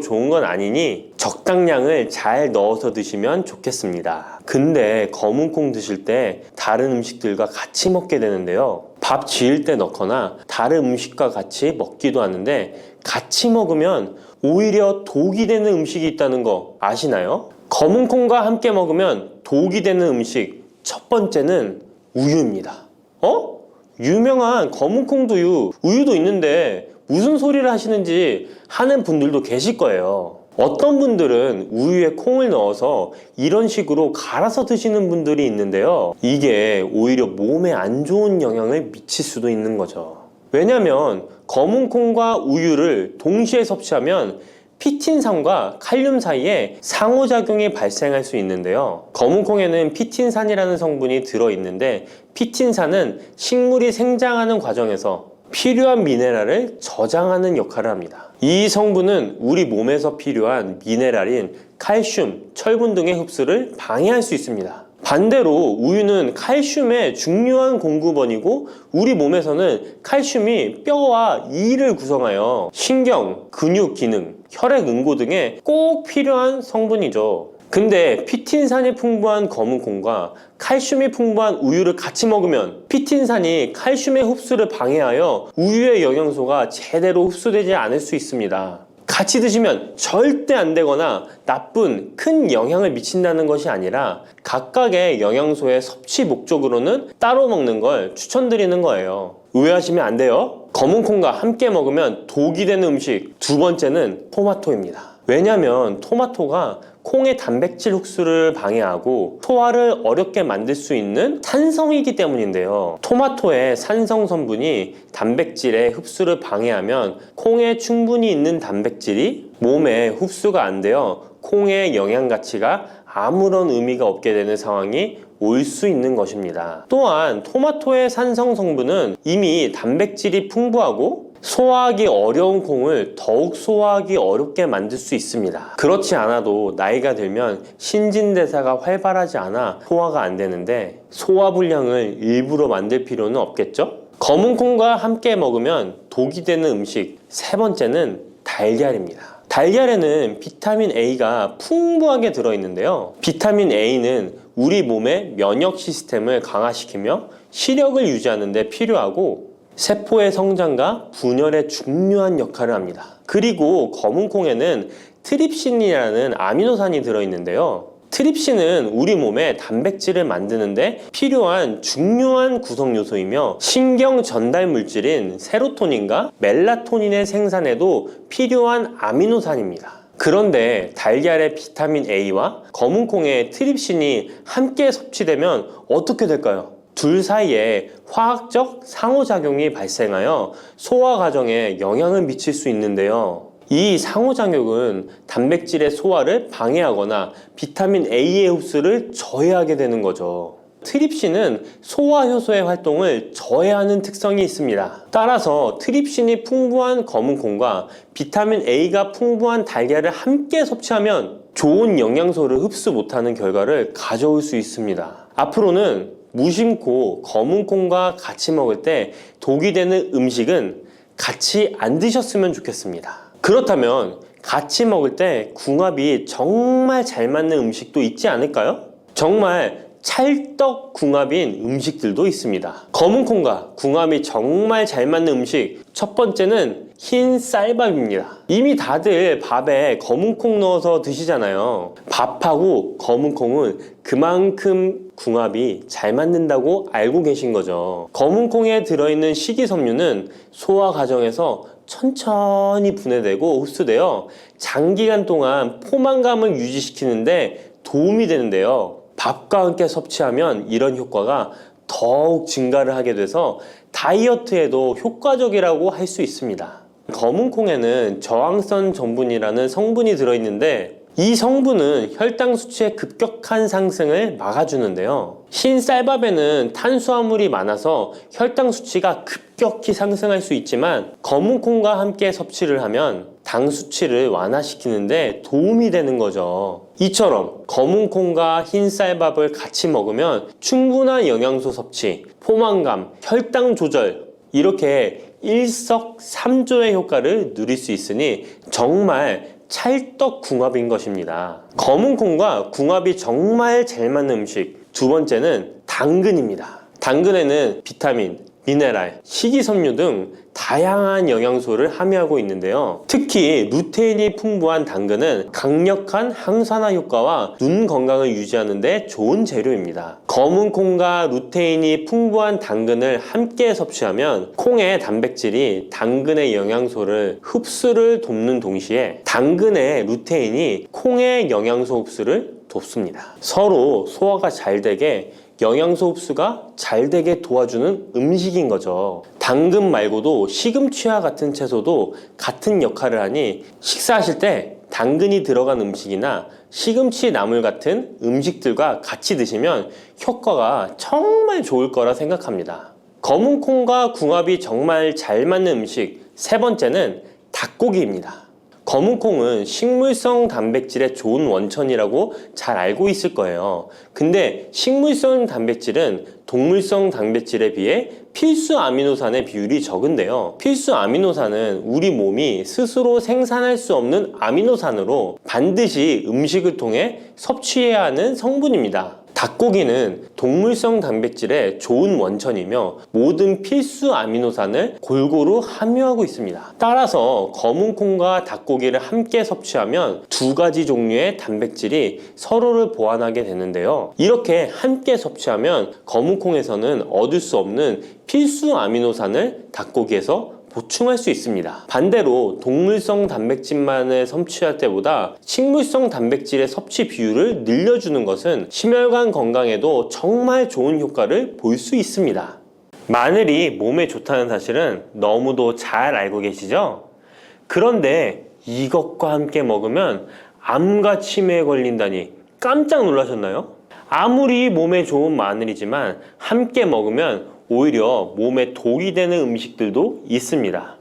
좋은 건 아니니 적당량을 잘 넣어서 드시면 좋겠습니다. 근데 검은 콩 드실 때 다른 음식들과 같이 먹게 되는데요. 밥 지을 때 넣거나 다른 음식과 같이 먹기도 하는데 같이 먹으면 오히려 독이 되는 음식이 있다는 거 아시나요? 검은 콩과 함께 먹으면 독이 되는 음식 첫 번째는 우유입니다. 유명한 검은 콩두유, 우유도 있는데 무슨 소리를 하시는지 하는 분들도 계실 거예요. 어떤 분들은 우유에 콩을 넣어서 이런 식으로 갈아서 드시는 분들이 있는데요. 이게 오히려 몸에 안 좋은 영향을 미칠 수도 있는 거죠. 왜냐면 검은 콩과 우유를 동시에 섭취하면 피틴산과 칼륨 사이에 상호작용이 발생할 수 있는데요. 검은콩에는 피틴산이라는 성분이 들어있는데 피틴산은 식물이 생장하는 과정에서 필요한 미네랄을 저장하는 역할을 합니다. 이 성분은 우리 몸에서 필요한 미네랄인 칼슘, 철분 등의 흡수를 방해할 수 있습니다. 반대로 우유는 칼슘의 중요한 공급원이고 우리 몸에서는 칼슘이 뼈와 이를 구성하여 신경, 근육 기능, 혈액 응고 등에 꼭 필요한 성분이죠. 근데 피틴산이 풍부한 검은콩과 칼슘이 풍부한 우유를 같이 먹으면 피틴산이 칼슘의 흡수를 방해하여 우유의 영양소가 제대로 흡수되지 않을 수 있습니다. 같이 드시면 절대 안 되거나 나쁜 큰 영향을 미친다는 것이 아니라 각각의 영양소의 섭취 목적으로는 따로 먹는 걸 추천드리는 거예요. 오해하시면 안 돼요. 검은콩과 함께 먹으면 독이 되는 음식 두 번째는 토마토입니다. 왜냐면 토마토가 콩의 단백질 흡수를 방해하고 소화를 어렵게 만들 수 있는 산성이기 때문인데요. 토마토의 산성 성분이 단백질의 흡수를 방해하면 콩에 충분히 있는 단백질이 몸에 흡수가 안 되어 콩의 영양 가치가 아무런 의미가 없게 되는 상황이 올 수 있는 것입니다. 또한 토마토의 산성 성분은 이미 단백질이 풍부하고 소화하기 어려운 콩을 더욱 소화하기 어렵게 만들 수 있습니다. 그렇지 않아도 나이가 들면 신진대사가 활발하지 않아 소화가 안 되는데 소화불량을 일부러 만들 필요는 없겠죠? 검은콩과 함께 먹으면 독이 되는 음식 세 번째는 달걀입니다. 달걀에는 비타민 A가 풍부하게 들어있는데요. 비타민 A는 우리 몸의 면역 시스템을 강화시키며 시력을 유지하는 데 필요하고 세포의 성장과 분열에 중요한 역할을 합니다. 그리고 검은콩에는 트립신이라는 아미노산이 들어있는데요. 트립신은 우리 몸에 단백질을 만드는데 필요한 중요한 구성 요소이며 신경 전달 물질인 세로토닌과 멜라토닌의 생산에도 필요한 아미노산입니다. 그런데 달걀의 비타민 A와 검은콩의 트립신이 함께 섭취되면 어떻게 될까요? 둘 사이에 화학적 상호작용이 발생하여 소화 과정에 영향을 미칠 수 있는데요. 이 상호작용은 단백질의 소화를 방해하거나 비타민 A의 흡수를 저해하게 되는 거죠. 트립신은 소화효소의 활동을 저해하는 특성이 있습니다. 따라서 트립신이 풍부한 검은콩과 비타민 A가 풍부한 달걀을 함께 섭취하면 좋은 영양소를 흡수 못하는 결과를 가져올 수 있습니다. 앞으로는 무심코 검은콩과 같이 먹을 때 독이 되는 음식은 같이 안 드셨으면 좋겠습니다. 그렇다면 같이 먹을 때 궁합이 정말 잘 맞는 음식도 있지 않을까요? 정말 찰떡궁합인 음식들도 있습니다. 검은콩과 궁합이 정말 잘 맞는 음식 첫 번째는 흰 쌀밥입니다. 이미 다들 밥에 검은콩 넣어서 드시잖아요. 밥하고 검은콩은 그만큼 궁합이 잘 맞는다고 알고 계신 거죠. 검은콩에 들어있는 식이섬유는 소화 과정에서 천천히 분해되고 흡수되어 장기간 동안 포만감을 유지시키는데 도움이 되는데요. 밥과 함께 섭취하면 이런 효과가 더욱 증가를 하게 돼서 다이어트에도 효과적이라고 할 수 있습니다. 검은콩에는 저항성 전분이라는 성분이 들어있는데 이 성분은 혈당 수치의 급격한 상승을 막아주는데요. 흰 쌀밥에는 탄수화물이 많아서 혈당 수치가 급격히 상승할 수 있지만 검은콩과 함께 섭취를 하면 당 수치를 완화시키는데 도움이 되는 거죠. 이처럼 검은콩과 흰 쌀밥을 같이 먹으면 충분한 영양소 섭취, 포만감, 혈당 조절 이렇게 일석삼조의 효과를 누릴 수 있으니 정말 찰떡궁합인 것입니다. 검은콩과 궁합이 정말 잘 맞는 음식 두 번째는 당근입니다. 당근에는 비타민, 미네랄, 식이섬유 등 다양한 영양소를 함유하고 있는데요. 특히 루테인이 풍부한 당근은 강력한 항산화 효과와 눈 건강을 유지하는 데 좋은 재료입니다. 검은콩과 루테인이 풍부한 당근을 함께 섭취하면 콩의 단백질이 당근의 영양소를 흡수를 돕는 동시에 당근의 루테인이 콩의 영양소 흡수를 돕습니다. 서로 소화가 잘 되게 영양소 흡수가 잘 되게 도와주는 음식인 거죠. 당근 말고도 시금치와 같은 채소도 같은 역할을 하니 식사하실 때 당근이 들어간 음식이나 시금치 나물 같은 음식들과 같이 드시면 효과가 정말 좋을 거라 생각합니다. 검은콩과 궁합이 정말 잘 맞는 음식 세 번째는 닭고기입니다. 검은콩은 식물성 단백질의 좋은 원천이라고 잘 알고 있을 거예요. 근데 식물성 단백질은 동물성 단백질에 비해 필수 아미노산의 비율이 적은데요. 필수 아미노산은 우리 몸이 스스로 생산할 수 없는 아미노산으로 반드시 음식을 통해 섭취해야 하는 성분입니다. 닭고기는 동물성 단백질의 좋은 원천이며 모든 필수 아미노산을 골고루 함유하고 있습니다. 따라서 검은콩과 닭고기를 함께 섭취하면 두 가지 종류의 단백질이 서로를 보완하게 되는데요. 이렇게 함께 섭취하면 검은콩에서는 얻을 수 없는 필수 아미노산을 닭고기에서 보충할 수 있습니다. 반대로 동물성 단백질만을 섭취할 때보다 식물성 단백질의 섭취 비율을 늘려주는 것은 심혈관 건강에도 정말 좋은 효과를 볼 수 있습니다. 마늘이 몸에 좋다는 사실은 너무도 잘 알고 계시죠? 그런데 이것과 함께 먹으면 암과 치매에 걸린다니 깜짝 놀라셨나요? 아무리 몸에 좋은 마늘이지만 함께 먹으면 오히려 몸에 독이 되는 음식들도 있습니다.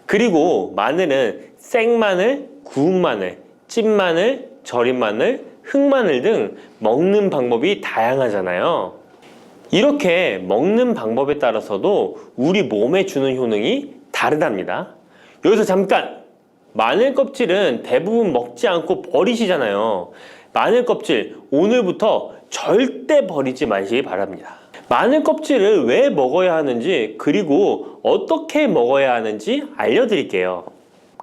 그리고 마늘은 생마늘, 구운 마늘, 찐 마늘, 절인 마늘, 흑마늘 등 먹는 방법이 다양하잖아요. 이렇게 먹는 방법에 따라서도 우리 몸에 주는 효능이 다르답니다. 여기서 잠깐! 마늘 껍질은 대부분 먹지 않고 버리시잖아요. 마늘 껍질 오늘부터 절대 버리지 마시기 바랍니다. 마늘 껍질을 왜 먹어야 하는지 그리고 어떻게 먹어야 하는지 알려드릴게요.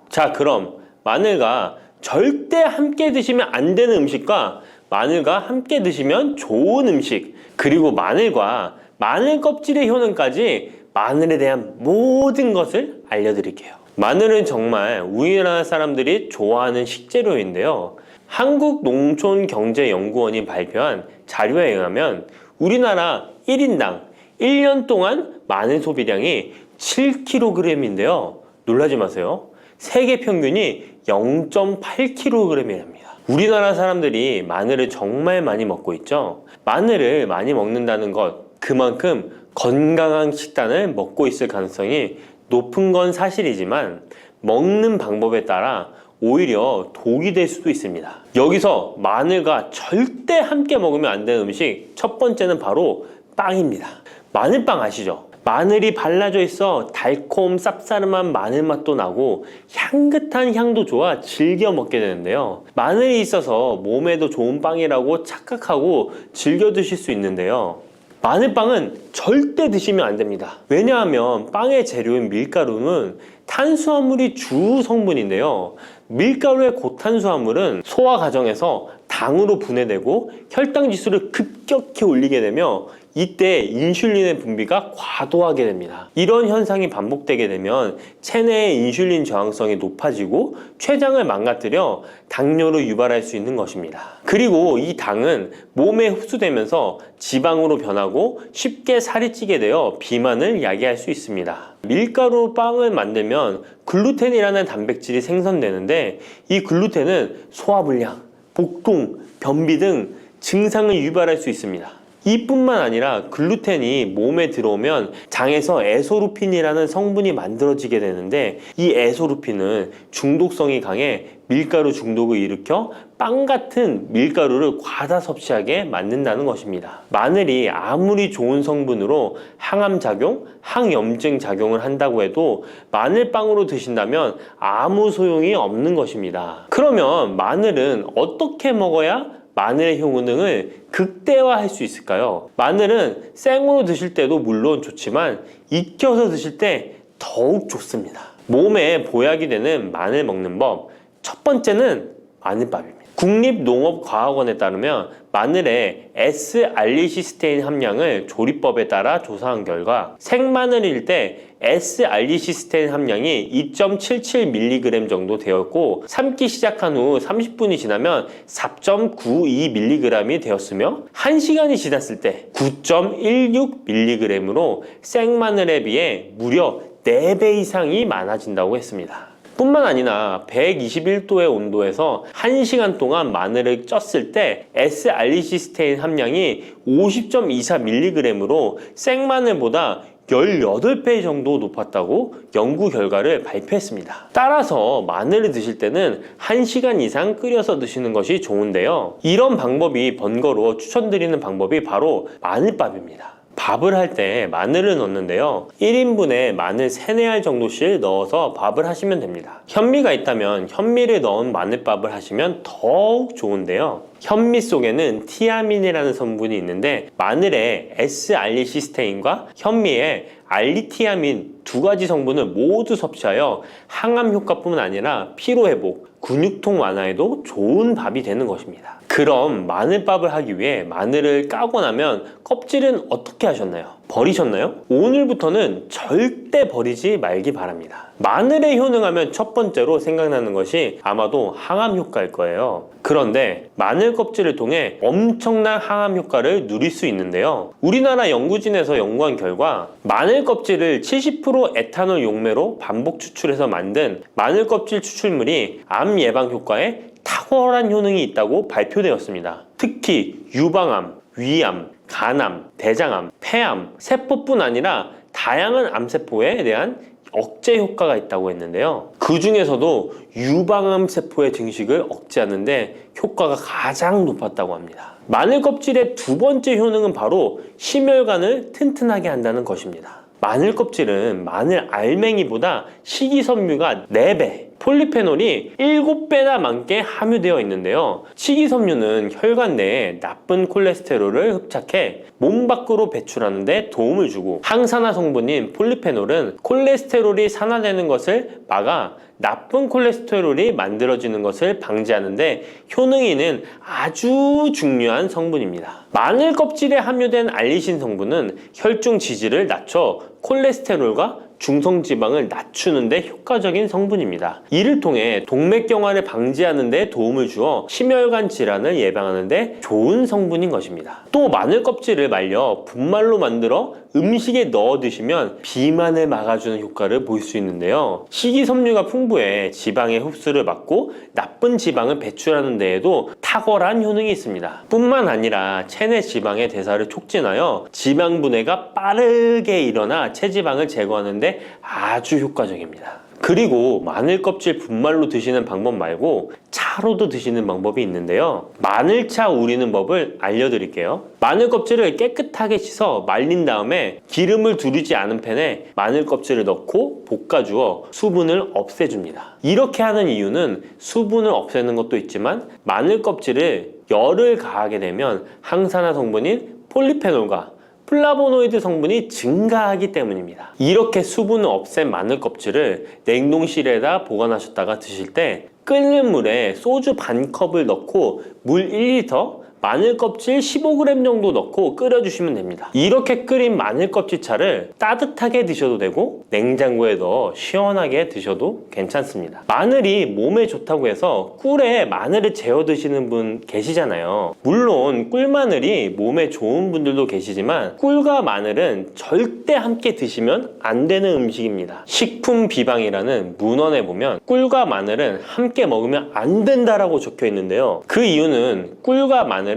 자, 그럼 마늘과 절대 함께 드시면 안 되는 음식과 마늘과 함께 드시면 좋은 음식, 그리고 마늘과 마늘 껍질의 효능까지 마늘에 대한 모든 것을 알려드릴게요. 마늘은 정말 우리나라 사람들이 좋아하는 식재료인데요. 한국농촌경제연구원이 발표한 자료에 의하면 우리나라 1인당 1년 동안 마늘 소비량이 7kg인데요. 놀라지 마세요. 세계 평균이 0.8kg이랍니다. 우리나라 사람들이 마늘을 정말 많이 먹고 있죠. 마늘을 많이 먹는다는 것, 그만큼 건강한 식단을 먹고 있을 가능성이 높은 건 사실이지만 먹는 방법에 따라 오히려 독이 될 수도 있습니다. 여기서 마늘과 절대 함께 먹으면 안 되는 음식 첫 번째는 바로 빵입니다. 마늘빵 아시죠? 마늘이 발라져 있어 달콤 쌉싸름한 마늘 맛도 나고 향긋한 향도 좋아 즐겨 먹게 되는데요. 마늘이 있어서 몸에도 좋은 빵이라고 착각하고 즐겨 드실 수 있는데요. 마늘빵은 절대 드시면 안 됩니다. 왜냐하면 빵의 재료인 밀가루는 탄수화물이 주 성분인데요. 밀가루의 고탄수화물은 소화 과정에서 당으로 분해되고 혈당 지수를 급격히 올리게 되며 이때 인슐린의 분비가 과도하게 됩니다. 이런 현상이 반복되게 되면 체내의 인슐린 저항성이 높아지고 췌장을 망가뜨려 당뇨를 유발할 수 있는 것입니다. 그리고 이 당은 몸에 흡수되면서 지방으로 변하고 쉽게 살이 찌게 되어 비만을 야기할 수 있습니다. 밀가루 빵을 만들면 글루텐이라는 단백질이 생성되는데 이 글루텐은 소화불량, 복통, 변비 등 증상을 유발할 수 있습니다. 이뿐만 아니라 글루텐이 몸에 들어오면 장에서 에소루핀이라는 성분이 만들어지게 되는데 이 에소루핀은 중독성이 강해 밀가루 중독을 일으켜 빵 같은 밀가루를 과다 섭취하게 만든다는 것입니다. 마늘이 아무리 좋은 성분으로 항암작용, 항염증 작용을 한다고 해도 마늘빵으로 드신다면 아무 소용이 없는 것입니다. 그러면 마늘은 어떻게 먹어야 마늘의 효능을 극대화할 수 있을까요? 마늘은 생으로 드실 때도 물론 좋지만 익혀서 드실 때 더욱 좋습니다. 몸에 보약이 되는 마늘 먹는 법, 첫 번째는 마늘밥입니다. 국립농업과학원에 따르면 마늘의 S-알리시스테인 함량을 조리법에 따라 조사한 결과 생마늘일 때 S-알리시스테인 함량이 2.77mg 정도 되었고 삶기 시작한 후 30분이 지나면 4.92mg이 되었으며 1시간이 지났을 때 9.16mg으로 생마늘에 비해 무려 4배 이상이 많아진다고 했습니다. 뿐만 아니라 121도의 온도에서 1시간 동안 마늘을 쪘을 때 S-알리시스테인 함량이 50.24mg으로 생마늘보다 18배 정도 높았다고 연구 결과를 발표했습니다. 따라서 마늘을 드실 때는 1시간 이상 끓여서 드시는 것이 좋은데요. 이런 방법이 번거로워 추천드리는 방법이 바로 마늘밥입니다. 밥을 할 때 마늘을 넣는데요. 1인분에 마늘 3, 4알 정도씩 넣어서 밥을 하시면 됩니다. 현미가 있다면 현미를 넣은 마늘밥을 하시면 더욱 좋은데요. 현미 속에는 티아민이라는 성분이 있는데 마늘의 S-알리시스테인과 현미의 알리티아민 두 가지 성분을 모두 섭취하여 항암 효과뿐만 아니라 피로회복, 근육통 완화에도 좋은 밥이 되는 것입니다. 그럼 마늘밥을 하기 위해 마늘을 까고 나면 껍질은 어떻게 하셨나요? 버리셨나요? 오늘부터는 절대 버리지 말기 바랍니다. 마늘에 효능하면 첫 번째로 생각나는 것이 아마도 항암 효과일 거예요. 그런데 마늘 껍질을 통해 엄청난 항암 효과를 누릴 수 있는데요. 우리나라 연구진에서 연구한 결과 마늘 껍질을 70% 에탄올 용매로 반복 추출해서 만든 마늘 껍질 추출물이 암 예방 효과에 탁월한 효능이 있다고 발표되었습니다. 특히 유방암, 위암, 간암, 대장암, 폐암, 세포뿐 아니라 다양한 암세포에 대한 억제 효과가 있다고 했는데요. 그 중에서도 유방암 세포의 증식을 억제하는 데 효과가 가장 높았다고 합니다. 마늘 껍질의 두 번째 효능은 바로 심혈관을 튼튼하게 한다는 것입니다. 마늘 껍질은 마늘 알맹이보다 식이섬유가 4배, 폴리페놀이 7배나 많게 함유되어 있는데요. 식이섬유는 혈관 내에 나쁜 콜레스테롤을 흡착해 몸 밖으로 배출하는 데 도움을 주고 항산화 성분인 폴리페놀은 콜레스테롤이 산화되는 것을 막아 나쁜 콜레스테롤이 만들어지는 것을 방지하는 데 효능이 있는 아주 중요한 성분입니다. 마늘 껍질에 함유된 알리신 성분은 혈중 지지를 낮춰 콜레스테롤과 중성지방을 낮추는 데 효과적인 성분입니다. 이를 통해 동맥경화를 방지하는 데 도움을 주어 심혈관 질환을 예방하는 데 좋은 성분인 것입니다. 또 마늘 껍질을 말려 분말로 만들어 음식에 넣어 드시면 비만을 막아주는 효과를 볼 수 있는데요. 식이섬유가 풍부해 지방의 흡수를 막고 나쁜 지방을 배출하는 데에도 탁월한 효능이 있습니다. 뿐만 아니라 체내 지방의 대사를 촉진하여 지방 분해가 빠르게 일어나 체지방을 제거하는 데 아주 효과적입니다. 그리고 마늘 껍질 분말로 드시는 방법 말고 차로도 드시는 방법이 있는데요. 마늘차 우리는 법을 알려드릴게요. 마늘 껍질을 깨끗하게 씻어 말린 다음에 기름을 두르지 않은 팬에 마늘 껍질을 넣고 볶아주어 수분을 없애줍니다. 이렇게 하는 이유는 수분을 없애는 것도 있지만 마늘 껍질을 열을 가하게 되면 항산화 성분인 폴리페놀과 플라보노이드 성분이 증가하기 때문입니다. 이렇게 수분을 없앤 마늘 껍질을 냉동실에다 보관하셨다가 드실 때 끓는 물에 소주 반 컵을 넣고 물 1리터, 마늘 껍질 15g 정도 넣고 끓여주시면 됩니다. 이렇게 끓인 마늘 껍질차를 따뜻하게 드셔도 되고 냉장고에 넣어 시원하게 드셔도 괜찮습니다. 마늘이 몸에 좋다고 해서 꿀에 마늘을 재워 드시는 분 계시잖아요. 물론 꿀마늘이 몸에 좋은 분들도 계시지만 꿀과 마늘은 절대 함께 드시면 안 되는 음식입니다. 식품 비방이라는 문헌에 보면 꿀과 마늘은 함께 먹으면 안 된다라고 적혀 있는데요. 그 이유는 꿀과 마늘은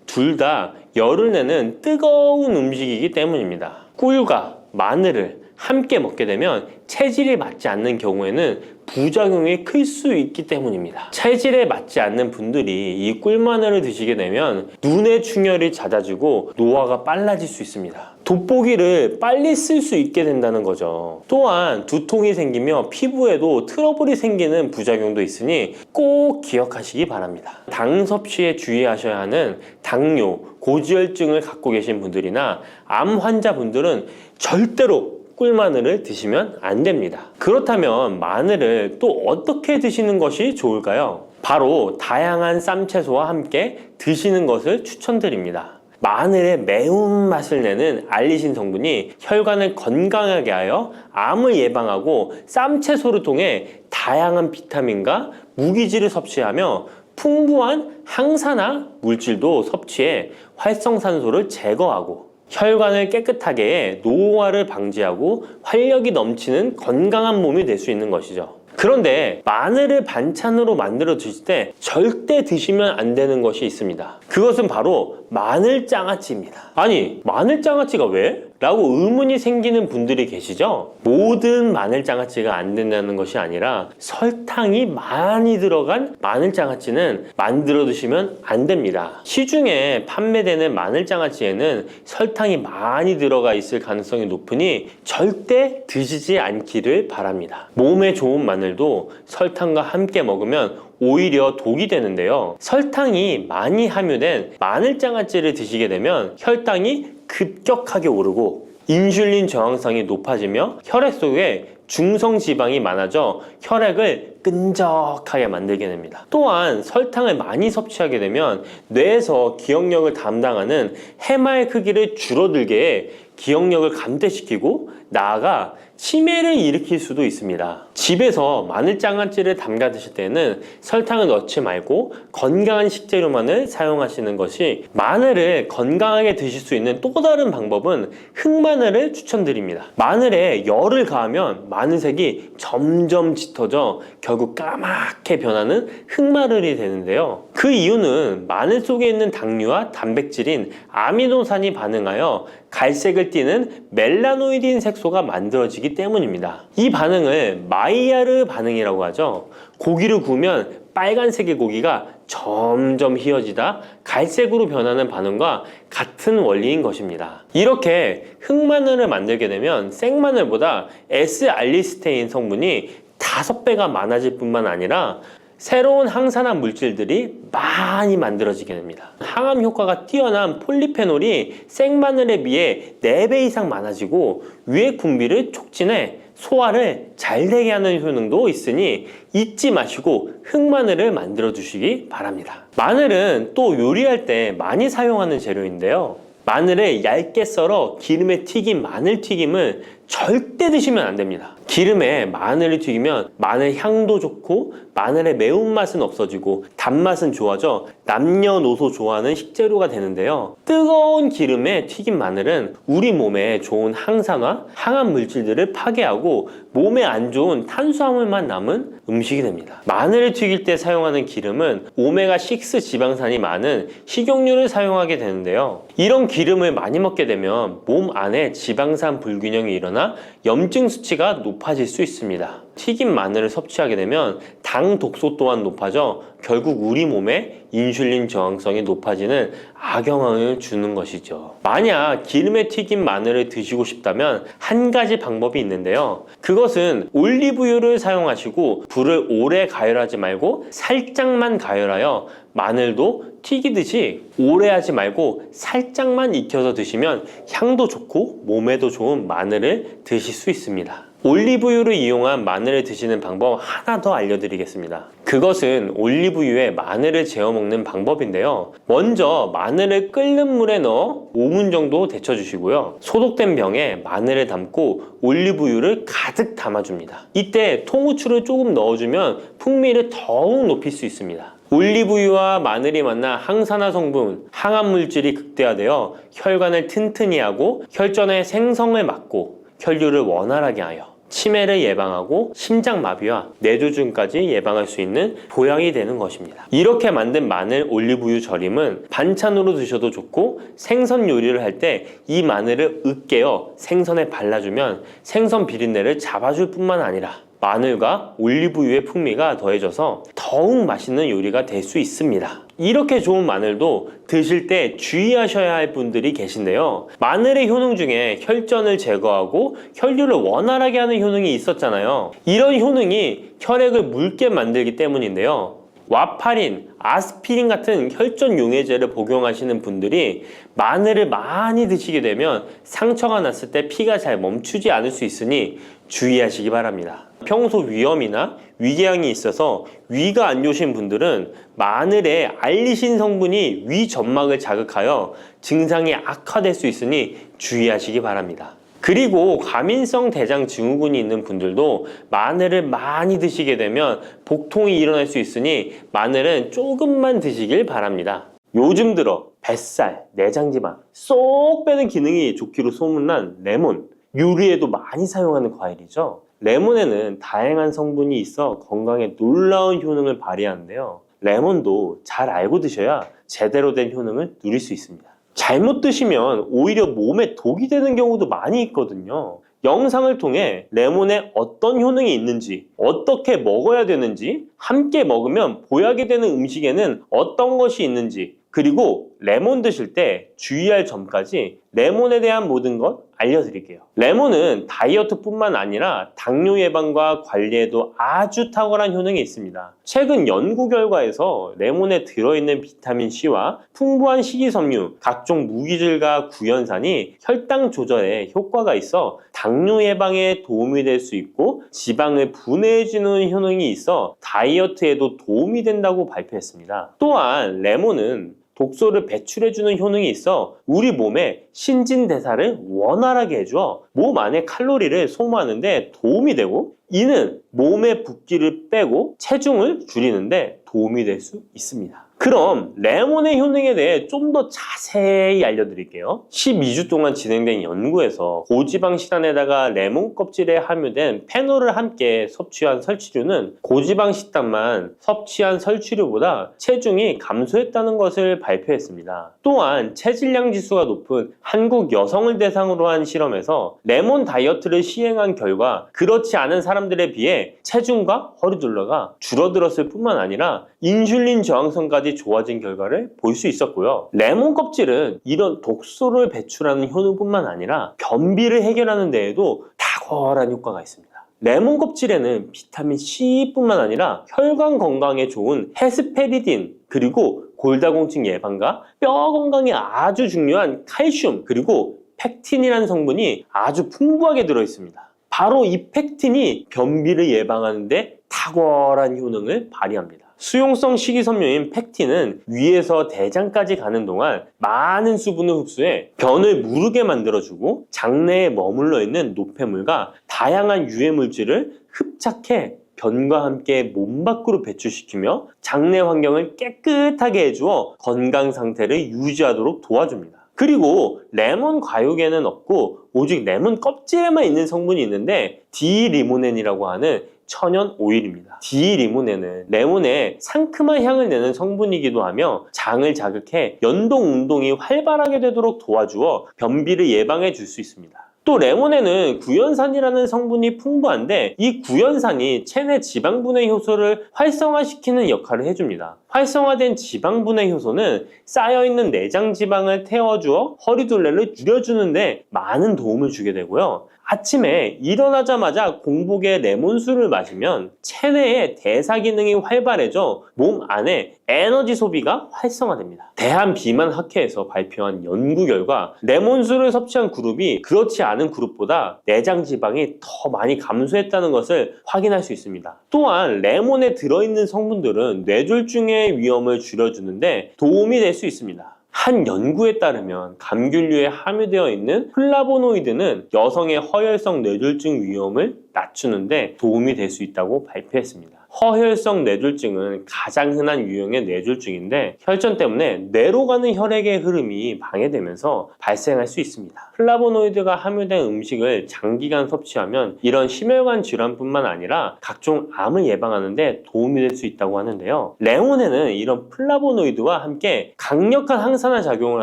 둘 다 열을 내는 뜨거운 음식이기 때문입니다. 꿀과 마늘을 함께 먹게 되면 체질이 맞지 않는 경우에는 부작용이 클 수 있기 때문입니다. 체질에 맞지 않는 분들이 이 꿀마늘을 드시게 되면 눈의 충혈이 잦아지고 노화가 빨라질 수 있습니다. 돋보기를 빨리 쓸 수 있게 된다는 거죠. 또한 두통이 생기며 피부에도 트러블이 생기는 부작용도 있으니 꼭 기억하시기 바랍니다. 당 섭취에 주의하셔야 하는 당뇨, 고지혈증을 갖고 계신 분들이나 암 환자분들은 절대로 꿀마늘을 드시면 안 됩니다. 그렇다면 마늘을 또 어떻게 드시는 것이 좋을까요? 바로 다양한 쌈채소와 함께 드시는 것을 추천드립니다. 마늘의 매운맛을 내는 알리신 성분이 혈관을 건강하게 하여 암을 예방하고 쌈채소를 통해 다양한 비타민과 무기질을 섭취하며 풍부한 항산화 물질도 섭취해 활성산소를 제거하고 혈관을 깨끗하게 해 노화를 방지하고 활력이 넘치는 건강한 몸이 될 수 있는 것이죠. 그런데 마늘을 반찬으로 만들어 드실 때 절대 드시면 안 되는 것이 있습니다. 그것은 바로 마늘장아찌입니다. 아니, 마늘장아찌가 왜? 라고 의문이 생기는 분들이 계시죠? 모든 마늘장아찌가 안 된다는 것이 아니라 설탕이 많이 들어간 마늘장아찌는 만들어 드시면 안 됩니다. 시중에 판매되는 마늘장아찌에는 설탕이 많이 들어가 있을 가능성이 높으니 절대 드시지 않기를 바랍니다. 몸에 좋은 마늘도 설탕과 함께 먹으면 오히려 독이 되는데요. 설탕이 많이 함유된 마늘장아찌를 드시게 되면 혈당이 급격하게 오르고 인슐린 저항성이 높아지며 혈액 속에 중성지방이 많아져 혈액을 끈적하게 만들게 됩니다. 또한 설탕을 많이 섭취하게 되면 뇌에서 기억력을 담당하는 해마의 크기를 줄어들게 해 기억력을 감퇴시키고 나아가 치매를 일으킬 수도 있습니다. 집에서 마늘장아찌를 담가 드실 때는 설탕을 넣지 말고 건강한 식재료만을 사용하시는 것이, 마늘을 건강하게 드실 수 있는 또 다른 방법은 흑마늘을 추천드립니다. 마늘에 열을 가하면 마늘색이 점점 짙어져 결국 까맣게 변하는 흑마늘이 되는데요. 그 이유는 마늘 속에 있는 당류와 단백질인 아미노산이 반응하여 갈색을 띠는 멜라노이딘 색소가 만들어지기 때문입니다. 이 반응을 마이야르 반응이라고 하죠. 고기를 구우면 빨간색의 고기가 점점 희어지다 갈색으로 변하는 반응과 같은 원리인 것입니다. 이렇게 흑마늘을 만들게 되면 생마늘보다 S알리스테인 성분이 5배가 많아질 뿐만 아니라 새로운 항산화 물질들이 많이 만들어지게 됩니다. 항암 효과가 뛰어난 폴리페놀이 생마늘에 비해 4배 이상 많아지고 위액 분비를 촉진해 소화를 잘 되게 하는 효능도 있으니 잊지 마시고 흑마늘을 만들어 주시기 바랍니다. 마늘은 또 요리할 때 많이 사용하는 재료인데요. 마늘을 얇게 썰어 기름에 튀긴 마늘튀김을 절대 드시면 안 됩니다. 기름에 마늘을 튀기면 마늘 향도 좋고 마늘의 매운맛은 없어지고 단맛은 좋아져 남녀노소 좋아하는 식재료가 되는데요. 뜨거운 기름에 튀긴 마늘은 우리 몸에 좋은 항산화, 항암 물질들을 파괴하고 몸에 안 좋은 탄수화물만 남은 음식이 됩니다. 마늘을 튀길 때 사용하는 기름은 오메가6 지방산이 많은 식용유를 사용하게 되는데요. 이런 기름을 많이 먹게 되면 몸 안에 지방산 불균형이 일어나 염증 수치가 높아질 수 있습니다. 튀긴 마늘을 섭취하게 되면 당 독소 또한 높아져 결국 우리 몸에 인슐린 저항성이 높아지는 악영향을 주는 것이죠. 만약 기름에 튀긴 마늘을 드시고 싶다면 한 가지 방법이 있는데요. 그것은 올리브유를 사용하시고 불을 오래 가열하지 말고 살짝만 가열하여 마늘도 튀기듯이 오래 하지 말고 살짝만 익혀서 드시면 향도 좋고 몸에도 좋은 마늘을 드실 수 있습니다. 올리브유를 이용한 마늘을 드시는 방법 하나 더 알려드리겠습니다. 그것은 올리브유에 마늘을 재워 먹는 방법인데요. 먼저 마늘을 끓는 물에 넣어 5분 정도 데쳐주시고요. 소독된 병에 마늘을 담고 올리브유를 가득 담아줍니다. 이때 통후추를 조금 넣어주면 풍미를 더욱 높일 수 있습니다. 올리브유와 마늘이 만나 항산화 성분, 항암 물질이 극대화되어 혈관을 튼튼히 하고 혈전의 생성을 막고 혈류를 원활하게 하여 치매를 예방하고 심장마비와 뇌졸중까지 예방할 수 있는 보약이 되는 것입니다. 이렇게 만든 마늘 올리브유 절임은 반찬으로 드셔도 좋고 생선 요리를 할 때 이 마늘을 으깨어 생선에 발라주면 생선 비린내를 잡아줄 뿐만 아니라 마늘과 올리브유의 풍미가 더해져서 더욱 맛있는 요리가 될 수 있습니다. 이렇게 좋은 마늘도 드실 때 주의하셔야 할 분들이 계신데요. 마늘의 효능 중에 혈전을 제거하고 혈류를 원활하게 하는 효능이 있었잖아요. 이런 효능이 혈액을 묽게 만들기 때문인데요. 와파린, 아스피린 같은 혈전 용해제를 복용하시는 분들이 마늘을 많이 드시게 되면 상처가 났을 때 피가 잘 멈추지 않을 수 있으니 주의하시기 바랍니다. 평소 위염이나 위궤양이 있어서 위가 안 좋으신 분들은 마늘에 알리신 성분이 위 점막을 자극하여 증상이 악화될 수 있으니 주의하시기 바랍니다. 그리고 과민성 대장 증후군이 있는 분들도 마늘을 많이 드시게 되면 복통이 일어날 수 있으니 마늘은 조금만 드시길 바랍니다. 요즘 들어 뱃살, 내장지방 쏙 빼는 기능이 좋기로 소문난 레몬, 요리에도 많이 사용하는 과일이죠. 레몬에는 다양한 성분이 있어 건강에 놀라운 효능을 발휘하는데요. 레몬도 잘 알고 드셔야 제대로 된 효능을 누릴 수 있습니다. 잘못 드시면 오히려 몸에 독이 되는 경우도 많이 있거든요. 영상을 통해 레몬에 어떤 효능이 있는지, 어떻게 먹어야 되는지, 함께 먹으면 보약이 되는 음식에는 어떤 것이 있는지, 그리고 레몬 드실 때 주의할 점까지 레몬에 대한 모든 것 알려드릴게요. 레몬은 다이어트뿐만 아니라 당뇨 예방과 관리에도 아주 탁월한 효능이 있습니다. 최근 연구 결과에서 레몬에 들어있는 비타민C와 풍부한 식이섬유, 각종 무기질과 구연산이 혈당 조절에 효과가 있어 당뇨 예방에 도움이 될 수 있고 지방을 분해해주는 효능이 있어 다이어트에도 도움이 된다고 발표했습니다. 또한 레몬은 독소를 배출해주는 효능이 있어 우리 몸의 신진대사를 원활하게 해주어 몸 안에 칼로리를 소모하는데 도움이 되고, 이는 몸의 붓기를 빼고 체중을 줄이는데 도움이 될 수 있습니다. 그럼 레몬의 효능에 대해 좀 더 자세히 알려드릴게요. 12주 동안 진행된 연구에서 고지방 식단에다가 레몬 껍질에 함유된 페놀을 함께 섭취한 설치류는 고지방 식단만 섭취한 설치류보다 체중이 감소했다는 것을 발표했습니다. 또한 체질량 지수가 높은 한국 여성을 대상으로 한 실험에서 레몬 다이어트를 시행한 결과 그렇지 않은 사람들에 비해 체중과 허리둘러가 줄어들었을 뿐만 아니라 인슐린 저항성까지 좋아진 결과를 볼 수 있었고요. 레몬 껍질은 이런 독소를 배출하는 효능뿐만 아니라 변비를 해결하는 데에도 탁월한 효과가 있습니다. 레몬 껍질에는 비타민 C뿐만 아니라 혈관 건강에 좋은 헤스페리딘, 그리고 골다공증 예방과 뼈 건강에 아주 중요한 칼슘, 그리고 팩틴이라는 성분이 아주 풍부하게 들어있습니다. 바로 이 팩틴이 변비를 예방하는 데 탁월한 효능을 발휘합니다. 수용성 식이섬유인 팩틴은 위에서 대장까지 가는 동안 많은 수분을 흡수해 변을 무르게 만들어주고 장내에 머물러 있는 노폐물과 다양한 유해 물질을 흡착해 변과 함께 몸 밖으로 배출시키며 장내 환경을 깨끗하게 해주어 건강 상태를 유지하도록 도와줍니다. 그리고 레몬 과육에는 없고 오직 레몬 껍질에만 있는 성분이 있는데 디리모넨이라고 하는 천연 오일입니다. 디리모넨은 레몬에 상큼한 향을 내는 성분이기도 하며 장을 자극해 연동 운동이 활발하게 되도록 도와주어 변비를 예방해 줄 수 있습니다. 또 레몬에는 구연산이라는 성분이 풍부한데 이 구연산이 체내 지방분해 효소를 활성화시키는 역할을 해줍니다. 활성화된 지방분해 효소는 쌓여있는 내장 지방을 태워주어 허리둘레를 줄여주는데 많은 도움을 주게 되고요. 아침에 일어나자마자 공복에 레몬수를 마시면 체내의 대사 기능이 활발해져 몸 안에 에너지 소비가 활성화됩니다. 대한비만학회에서 발표한 연구 결과 레몬수를 섭취한 그룹이 그렇지 않은 그룹보다 내장 지방이 더 많이 감소했다는 것을 확인할 수 있습니다. 또한 레몬에 들어있는 성분들은 뇌졸중의 위험을 줄여주는데 도움이 될 수 있습니다. 한 연구에 따르면 감귤류에 함유되어 있는 플라보노이드는 여성의 허혈성 뇌졸중 위험을 낮추는데 도움이 될 수 있다고 발표했습니다. 허혈성 뇌졸중은 가장 흔한 유형의 뇌졸중인데 혈전 때문에 뇌로 가는 혈액의 흐름이 방해되면서 발생할 수 있습니다. 플라보노이드가 함유된 음식을 장기간 섭취하면 이런 심혈관 질환뿐만 아니라 각종 암을 예방하는 데 도움이 될 수 있다고 하는데요. 레몬에는 이런 플라보노이드와 함께 강력한 항산화 작용을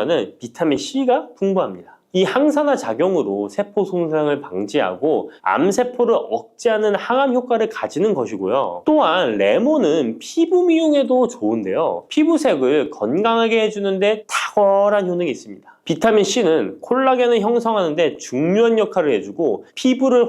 하는 비타민 C가 풍부합니다. 이 항산화 작용으로 세포 손상을 방지하고 암세포를 억제하는 항암 효과를 가지는 것이고요. 또한 레몬은 피부 미용에도 좋은데요. 피부색을 건강하게 해주는데 탁월한 효능이 있습니다. 비타민 C는 콜라겐을 형성하는 데 중요한 역할을 해주고 피부를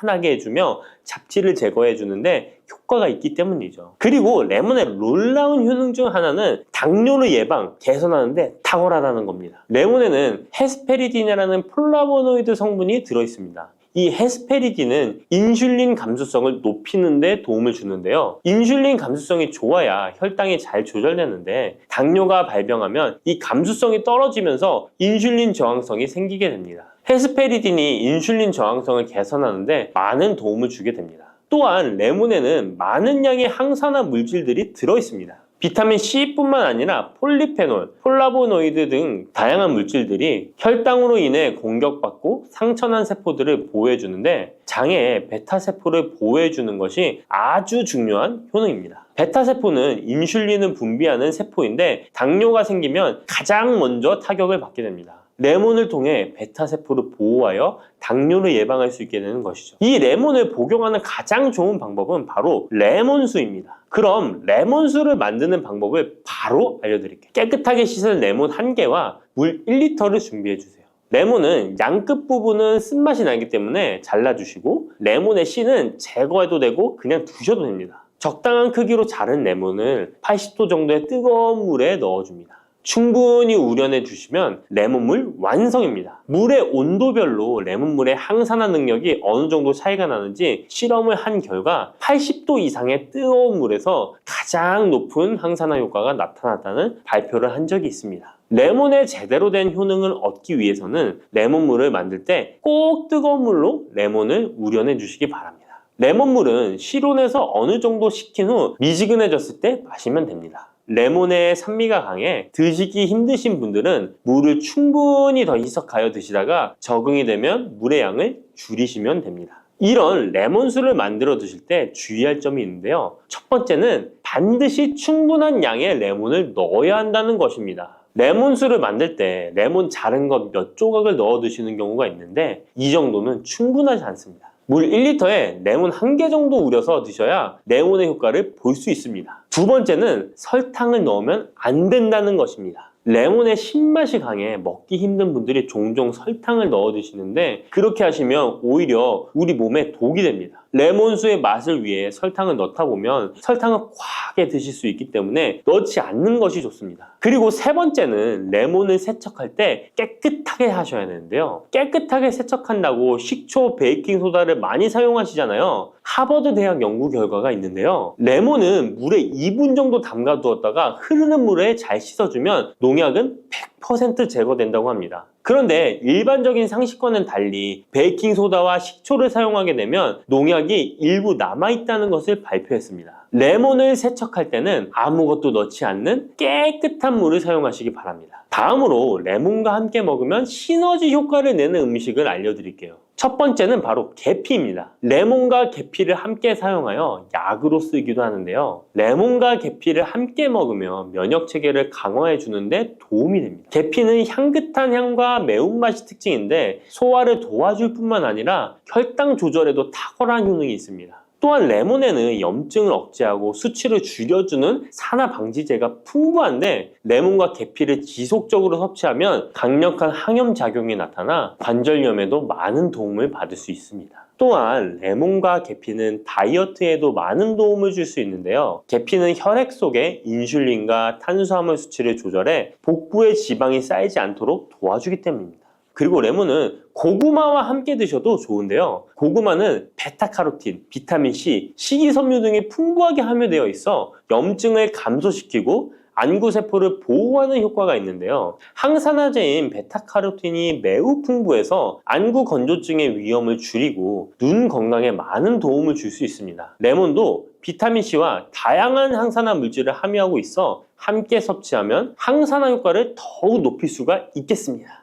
환하게 해주며 잡티를 제거해 주는데 효과가 있기 때문이죠. 그리고 레몬의 놀라운 효능 중 하나는 당뇨를 예방, 개선하는데 탁월하다는 겁니다. 레몬에는 헤스페리딘이라는 폴라보노이드 성분이 들어있습니다. 이 헤스페리딘은 인슐린 감수성을 높이는 데 도움을 주는데요. 인슐린 감수성이 좋아야 혈당이 잘 조절되는데 당뇨가 발병하면 이 감수성이 떨어지면서 인슐린 저항성이 생기게 됩니다. 헤스페리딘이 인슐린 저항성을 개선하는데 많은 도움을 주게 됩니다. 또한 레몬에는 많은 양의 항산화 물질들이 들어있습니다. 비타민 C뿐만 아니라 폴리페놀, 폴라보노이드 등 다양한 물질들이 혈당으로 인해 공격받고 상처난 세포들을 보호해주는데 장의 베타세포를 보호해주는 것이 아주 중요한 효능입니다. 베타세포는 인슐린을 분비하는 세포인데 당뇨가 생기면 가장 먼저 타격을 받게 됩니다. 레몬을 통해 베타세포를 보호하여 당뇨를 예방할 수 있게 되는 것이죠. 이 레몬을 복용하는 가장 좋은 방법은 바로 레몬수입니다. 그럼 레몬수를 만드는 방법을 바로 알려드릴게요. 깨끗하게 씻은 레몬 1개와 물 1리터를 준비해주세요. 레몬은 양끝 부분은 쓴맛이 나기 때문에 잘라주시고 레몬의 씨는 제거해도 되고 그냥 두셔도 됩니다. 적당한 크기로 자른 레몬을 80도 정도의 뜨거운 물에 넣어줍니다. 충분히 우려내 주시면 레몬물 완성입니다. 물의 온도별로 레몬물의 항산화 능력이 어느 정도 차이가 나는지 실험을 한 결과 80도 이상의 뜨거운 물에서 가장 높은 항산화 효과가 나타났다는 발표를 한 적이 있습니다. 레몬의 제대로 된 효능을 얻기 위해서는 레몬물을 만들 때 꼭 뜨거운 물로 레몬을 우려내 주시기 바랍니다. 레몬물은 실온에서 어느 정도 식힌 후 미지근해졌을 때 마시면 됩니다. 레몬의 산미가 강해 드시기 힘드신 분들은 물을 충분히 더 희석하여 드시다가 적응이 되면 물의 양을 줄이시면 됩니다. 이런 레몬수를 만들어 드실 때 주의할 점이 있는데요. 첫 번째는 반드시 충분한 양의 레몬을 넣어야 한다는 것입니다. 레몬수를 만들 때 레몬 자른 것 몇 조각을 넣어 드시는 경우가 있는데 이 정도는 충분하지 않습니다. 물 1리터에 레몬 1개 정도 우려서 드셔야 레몬의 효과를 볼 수 있습니다. 두 번째는 설탕을 넣으면 안 된다는 것입니다. 레몬의 신맛이 강해 먹기 힘든 분들이 종종 설탕을 넣어 드시는데 그렇게 하시면 오히려 우리 몸에 독이 됩니다. 레몬수의 맛을 위해 설탕을 넣다 보면 설탕을 과하게 드실 수 있기 때문에 넣지 않는 것이 좋습니다. 그리고 세 번째는 레몬을 세척할 때 깨끗하게 하셔야 되는데요. 깨끗하게 세척한다고 식초, 베이킹소다를 많이 사용하시잖아요. 하버드 대학 연구 결과가 있는데요. 레몬은 물에 2분 정도 담가 두었다가 흐르는 물에 잘 씻어주면 농약은 100% 제거된다고 합니다. 그런데 일반적인 상식과는 달리 베이킹소다와 식초를 사용하게 되면 농약이 일부 남아있다는 것을 발표했습니다. 레몬을 세척할 때는 아무것도 넣지 않는 깨끗한 물을 사용하시기 바랍니다. 다음으로 레몬과 함께 먹으면 시너지 효과를 내는 음식을 알려드릴게요. 첫 번째는 바로 계피입니다. 레몬과 계피를 함께 사용하여 약으로 쓰기도 하는데요. 레몬과 계피를 함께 먹으면 면역 체계를 강화해 주는데 도움이 됩니다. 계피는 향긋한 향과 매운맛이 특징인데 소화를 도와줄 뿐만 아니라 혈당 조절에도 탁월한 효능이 있습니다. 또한 레몬에는 염증을 억제하고 수치를 줄여주는 산화 방지제가 풍부한데 레몬과 계피를 지속적으로 섭취하면 강력한 항염 작용이 나타나 관절염에도 많은 도움을 받을 수 있습니다. 또한 레몬과 계피는 다이어트에도 많은 도움을 줄 수 있는데요. 계피는 혈액 속에 인슐린과 탄수화물 수치를 조절해 복부에 지방이 쌓이지 않도록 도와주기 때문입니다. 그리고 레몬은 고구마와 함께 드셔도 좋은데요. 고구마는 베타카로틴, 비타민C, 식이섬유 등이 풍부하게 함유되어 있어 염증을 감소시키고 안구세포를 보호하는 효과가 있는데요. 항산화제인 베타카로틴이 매우 풍부해서 안구 건조증의 위험을 줄이고 눈 건강에 많은 도움을 줄 수 있습니다. 레몬도 비타민C와 다양한 항산화 물질을 함유하고 있어 함께 섭취하면 항산화 효과를 더욱 높일 수가 있겠습니다.